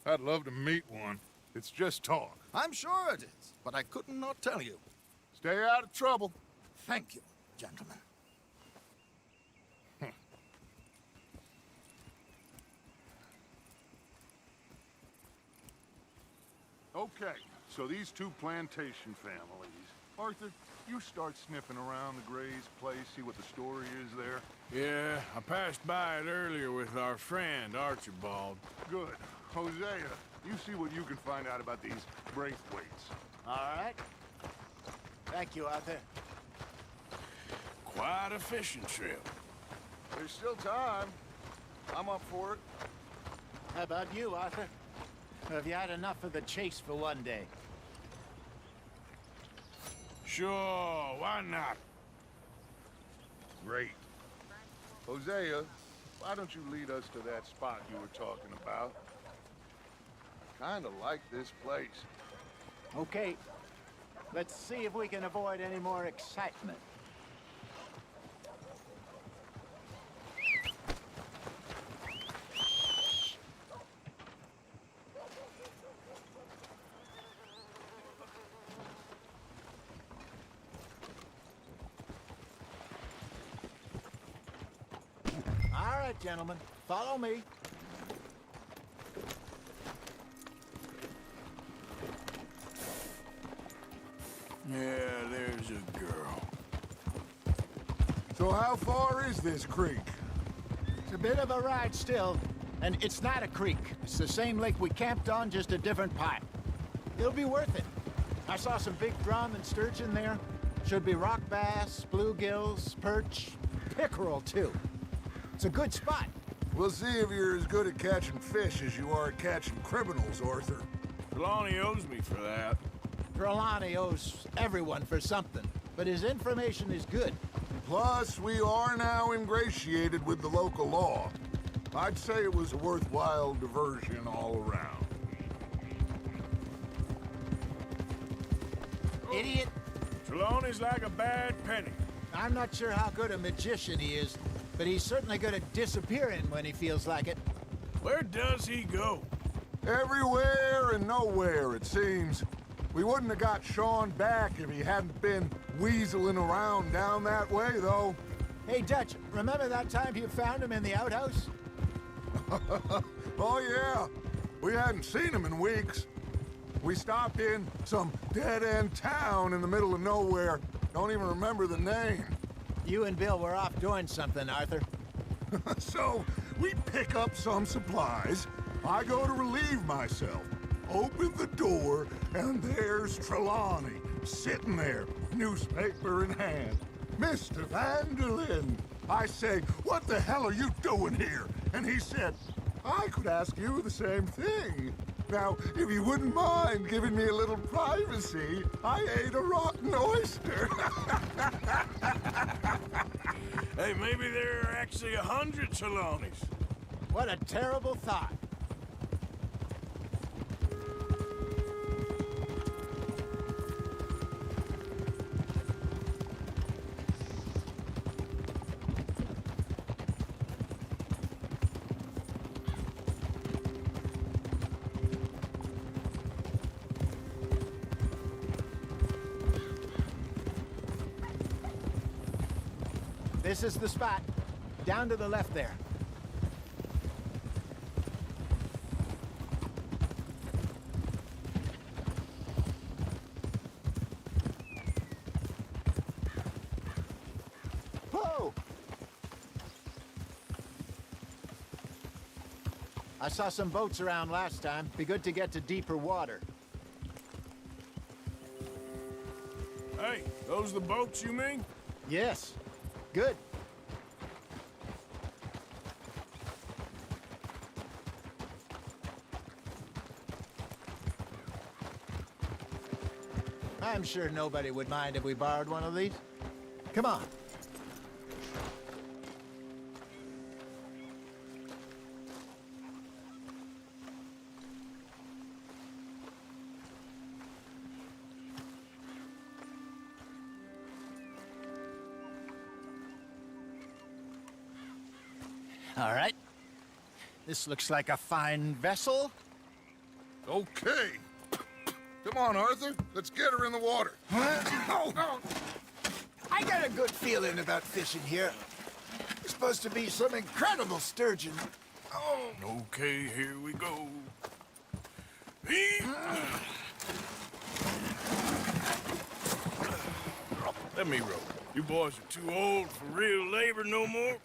I'd love to meet one. It's just talk. I'm sure it is, but I couldn't not tell you. Stay out of trouble. Thank you, gentlemen. Okay, so these two plantation families. Arthur, you start sniffing around the Gray's place, see what the story is there. Yeah, I passed by it earlier with our friend, Archibald. Good. Hosea, you see what you can find out about these Braithwaites. All right. Thank you, Arthur. Quite a fishing trip. There's still time. I'm up for it. How about you, Arthur? Have you had enough of the chase for one day? Sure, why not? Great. Hosea, why don't you lead us to that spot you were talking about? I kinda like this place. Okay. Let's see if we can avoid any more excitement. All right, gentlemen, follow me. Yeah, there's a girl. So how far is this creek? It's a bit of a ride still, and it's not a creek. It's the same lake we camped on, just a different pipe. It'll be worth it. I saw some big drum and sturgeon there. Should be rock bass, bluegills, perch, pickerel too. It's a good spot. We'll see if you're as good at catching fish as you are at catching criminals, Arthur. Trelawney owes me for that. Trelawney owes everyone for something, but his information is good. Plus, we are now ingratiated with the local law. I'd say it was a worthwhile diversion all around. Idiot! Trelawney's like a bad penny. I'm not sure how good a magician he is, but he's certainly good at disappearing when he feels like it. Where does he go? Everywhere and nowhere, it seems. We wouldn't have got Sean back if he hadn't been weaseling around down that way, though. Hey, Dutch, remember that time you found him in the outhouse? Oh, yeah. We hadn't seen him in weeks. We stopped in some dead-end town in the middle of nowhere. Don't even remember the name. You and Bill were off doing something, Arthur. So, we pick up some supplies. I go to relieve myself. Open the door, and there's Trelawney, sitting there, newspaper in hand. Mr. Vanderlyn. I say, what the hell are you doing here? And he said, I could ask you the same thing. Now, if you wouldn't mind giving me a little privacy, I ate a rotten oyster. Hey, maybe there are actually 100 Trelawneys. What a terrible thought. This is the spot. Down to the left there. Whoa! I saw some boats around last time. Be good to get to deeper water. Hey, those the boats you mean? Yes. Good. I'm sure nobody would mind if we borrowed one of these. Come on. All right. This looks like a fine vessel. Okay. Come on, Arthur. Let's get her in the water. Oh, I got a good feeling about fishing here. There's supposed to be some incredible sturgeon. Oh. Okay, here we go. Let me rope. You boys are too old for real labor no more.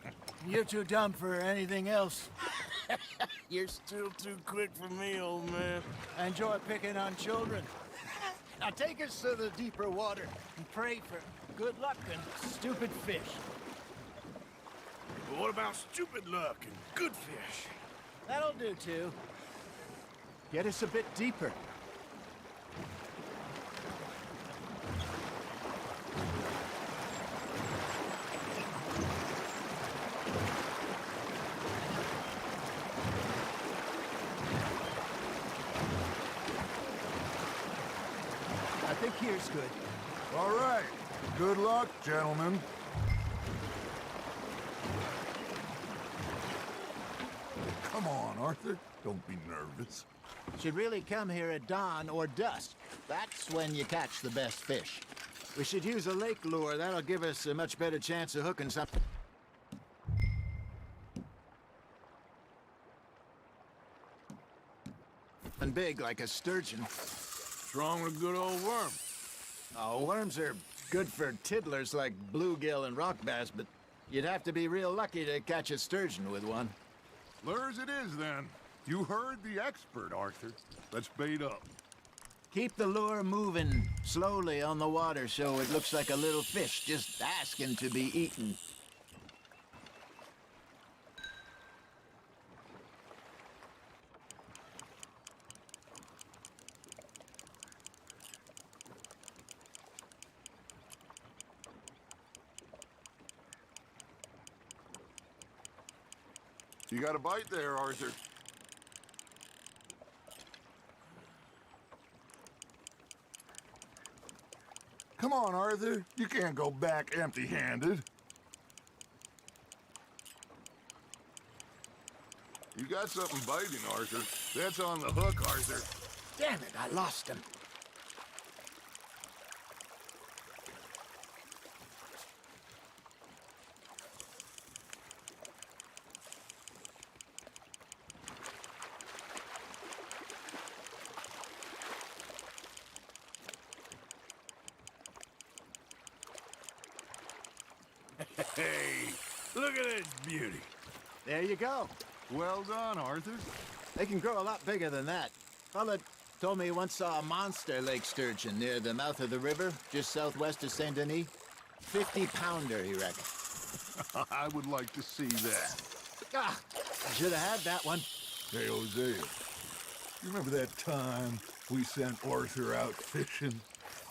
You're too dumb for anything else. You're still too quick for me, old man. I enjoy picking on children. Now take us to the deeper water and pray for good luck and stupid fish. But what about stupid luck and good fish? That'll do, too. Get us a bit deeper. I think here's good. All right. Good luck, gentlemen. Come on, Arthur. Don't be nervous. Should really come here at dawn or dusk. That's when you catch the best fish. We should use a lake lure. That'll give us a much better chance of hooking something. And big like a sturgeon. What's wrong with a good old worm? Oh, worms are good for tiddlers like bluegill and rock bass, but you'd have to be real lucky to catch a sturgeon with one. Lures it is, then. You heard the expert, Arthur. Let's bait up. Keep the lure moving slowly on the water so it looks like a little fish just asking to be eaten. You got a bite there, Arthur. Come on, Arthur. You can't go back empty-handed. You got something biting, Arthur. That's on the hook, Arthur. Damn it, I lost him. Hey, look at this beauty. There you go. Well done, Arthur. They can grow a lot bigger than that. Fella told me he once saw a monster lake sturgeon near the mouth of the river, just southwest of Saint Denis. 50-pounder, he reckoned. I would like to see that. Ah, I should have had that one. Hey, Hosea, you remember that time we sent Arthur out fishing?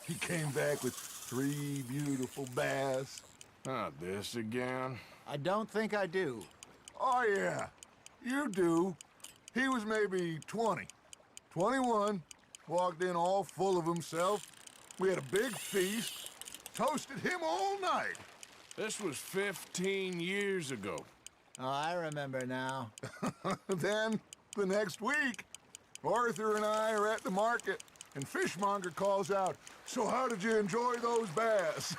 He came back with 3 beautiful bass. Not this again. I don't think I do. Oh, yeah. You do. He was maybe 20. 21. Walked in all full of himself. We had a big feast. Toasted him all night. This was 15 years ago. Oh, I remember now. Then, the next week, Arthur and I are at the market, and Fishmonger calls out, "So how did you enjoy those bass?"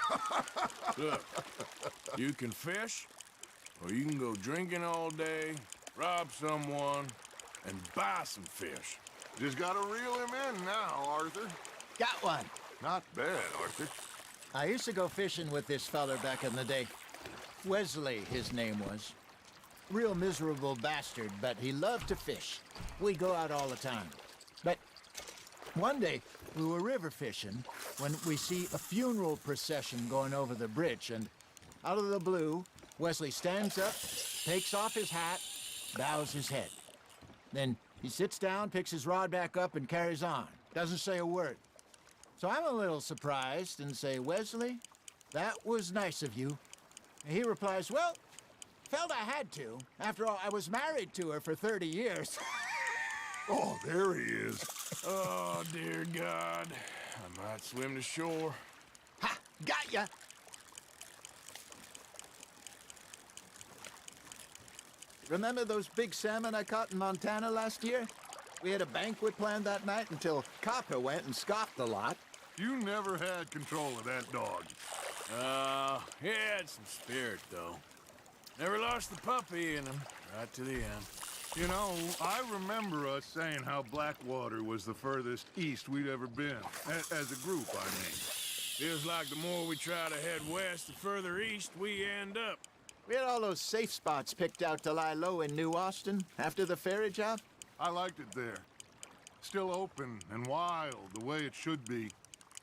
Look, you can fish, or you can go drinking all day, rob someone, and buy some fish. Just gotta reel him in now, Arthur. Got one. Not bad, Arthur. I used to go fishing with this feller back in the day. Wesley, his name was. Real miserable bastard, but he loved to fish. We'd go out all the time. But one day, we were river fishing when we see a funeral procession going over the bridge, and out of the blue, Wesley stands up, takes off his hat, bows his head. Then he sits down, picks his rod back up, and carries on. Doesn't say a word. So I'm a little surprised and say, "Wesley, that was nice of you." And he replies, "Well, felt I had to. After all, I was married to her for 30 years. Oh, there he is. Oh, dear God. I might swim to shore. Ha! Got ya! Remember those big salmon I caught in Montana last year? We had a banquet planned that night until Copper went and scoffed a lot. You never had control of that dog. He had some spirit, though. Never lost the puppy in him, right to the end. You know, I remember us saying how Blackwater was the furthest east we'd ever been. As a group, I mean. Feels like the more we try to head west, the further east we end up. We had all those safe spots picked out to lie low in New Austin after the ferry job. I liked it there. Still open and wild, the way it should be.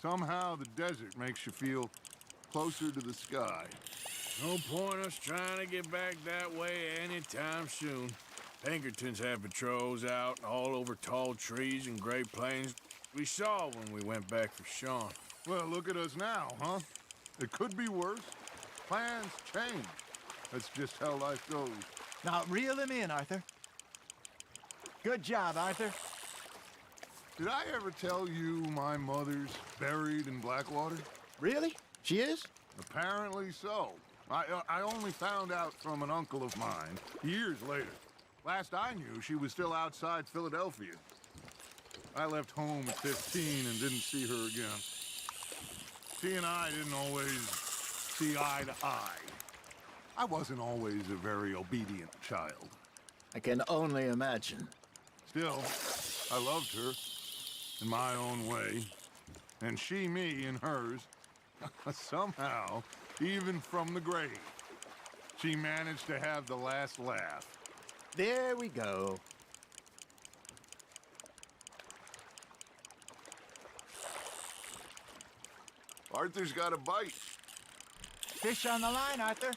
Somehow the desert makes you feel closer to the sky. No point us trying to get back that way anytime soon. Pinkertons have patrols out all over tall trees and Great Plains. We saw when we went back for Sean. Well, look at us now, huh? It could be worse. Plans change. That's just how life goes. Now, reel him in, Arthur. Good job, Arthur. Did I ever tell you my mother's buried in Blackwater? Really? She is? Apparently so. I only found out from an uncle of mine years later. Last I knew, she was still outside Philadelphia. I left home at 15 and didn't see her again. She and I didn't always see eye to eye. I wasn't always a very obedient child. I can only imagine. Still, I loved her in my own way, and she me in hers. Somehow, even from the grave, she managed to have the last laugh. There we go. Arthur's got a bite. Fish on the line, Arthur.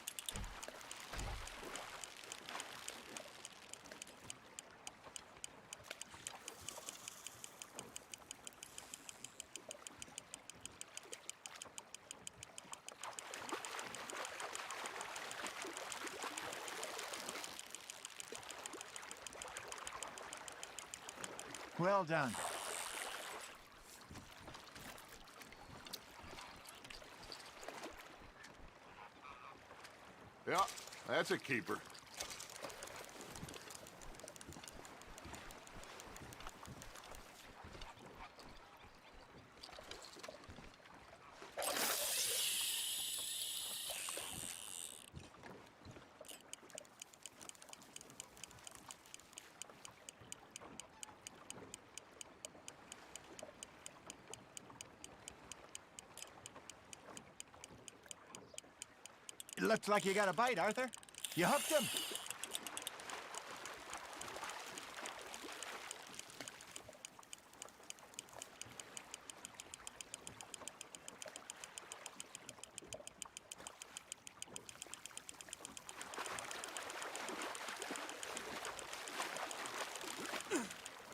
Well done. Yeah, that's a keeper. It looks like you got a bite, Arthur. You hooked him.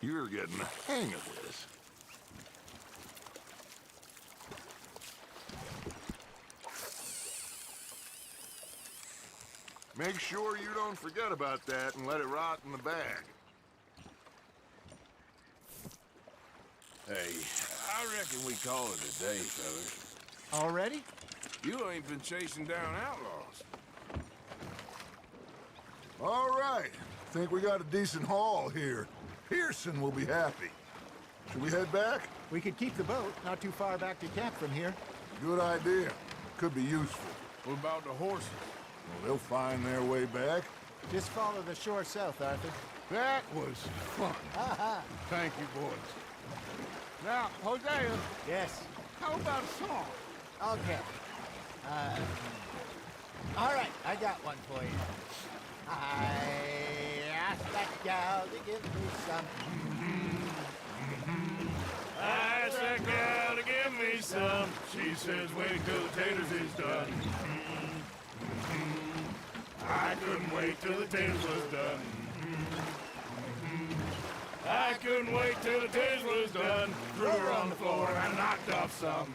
You're getting the hang of this. Make sure you don't forget about that and let it rot in the bag. Hey, I reckon we call it a day, fellas. Already? You ain't been chasing down outlaws. All right. Think we got a decent haul here. Pearson will be happy. Should we head back? We could keep the boat not too far back to camp from here. Good idea. Could be useful. What about the horses? Well, they'll find their way back. Just follow the shore south, Arthur. That was fun. Thank you, boys. Now, Hosea. Yes. How about a song? Okay. All right, I got one for you. I asked that gal to give me some. I asked that gal to give me some. She says, wait till the taters is done. I couldn't wait till the taters was done. I couldn't wait till the taters was done. Threw her on the floor and knocked off some.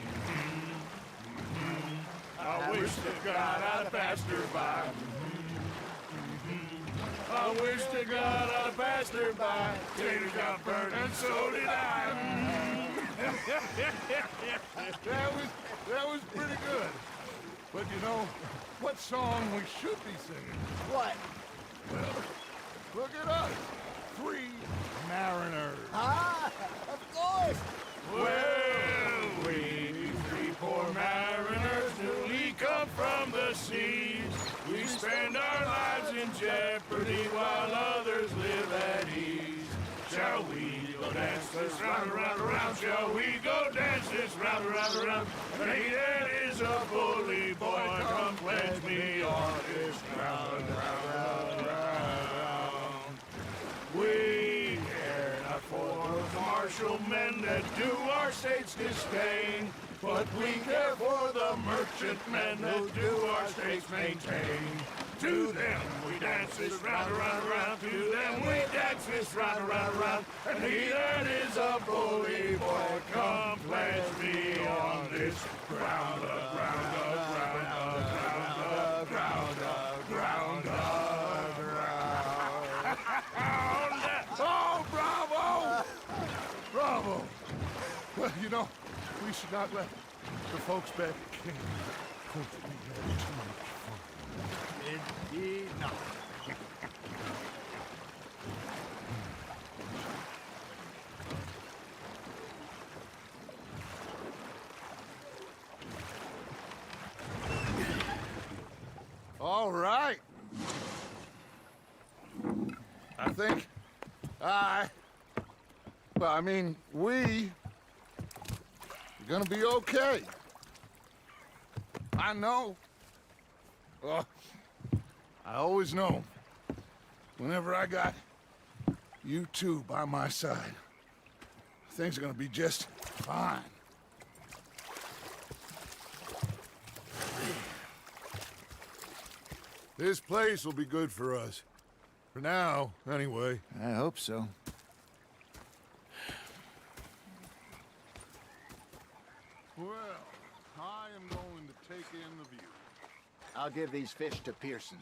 I wish to God I'd have passed her by. I wish to God I'd have passed her by. Taters got burned and so did I. That was pretty good. But you know, what song we should be singing? What? Well, look at us. 3 mariners. Ah, of course. Well, we 3 poor mariners newly come from the seas. We spend our lives in jeopardy while others live at ease. Shall Shall we go dance this round, around, around? Shall we go dance this round, around, around? Hey, that is a bully boy. Come pledge me on this round, round, round. We care not for the martial men that do our state's disdain, but we care for the merchant men that do our states maintain. To them we dance this round, around, around. To them we dance this round, around, around. And he that is a bully boy, come pledge me on this ground, ground, ground, ground, ground, ground, ground. Oh, bravo! Bravo! Well, you know, we should not let the folks back at camp think that we had too much fun. Indeed not. All right. I think we are gonna be okay. I know. Oh, I always know. Whenever I got you two by my side, things are gonna be just fine. This place will be good for us. For now, anyway. I hope so. Well, I am going to take in the view. I'll give these fish to Pearson.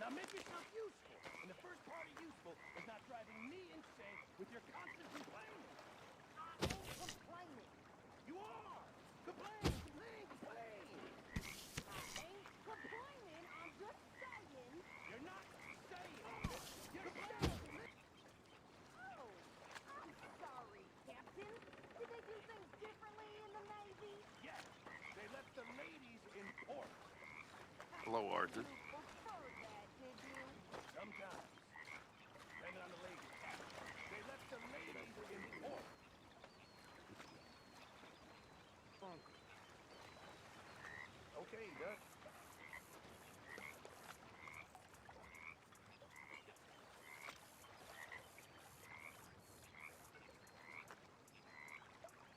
Now make yourself useful. And the first part of useful is not driving me insane with your constant complaining. I'm complaining. You are! Complain, complain, complain! I ain't complaining, I'm just saying. You're not saying. You're saying. Oh, I'm sorry, Captain. Did they do things differently in the Navy? Yes, they left the ladies in port. Hello, Arthur. Sometimes. Depending on the ladies. They left the ladies in port. Okay, Duck.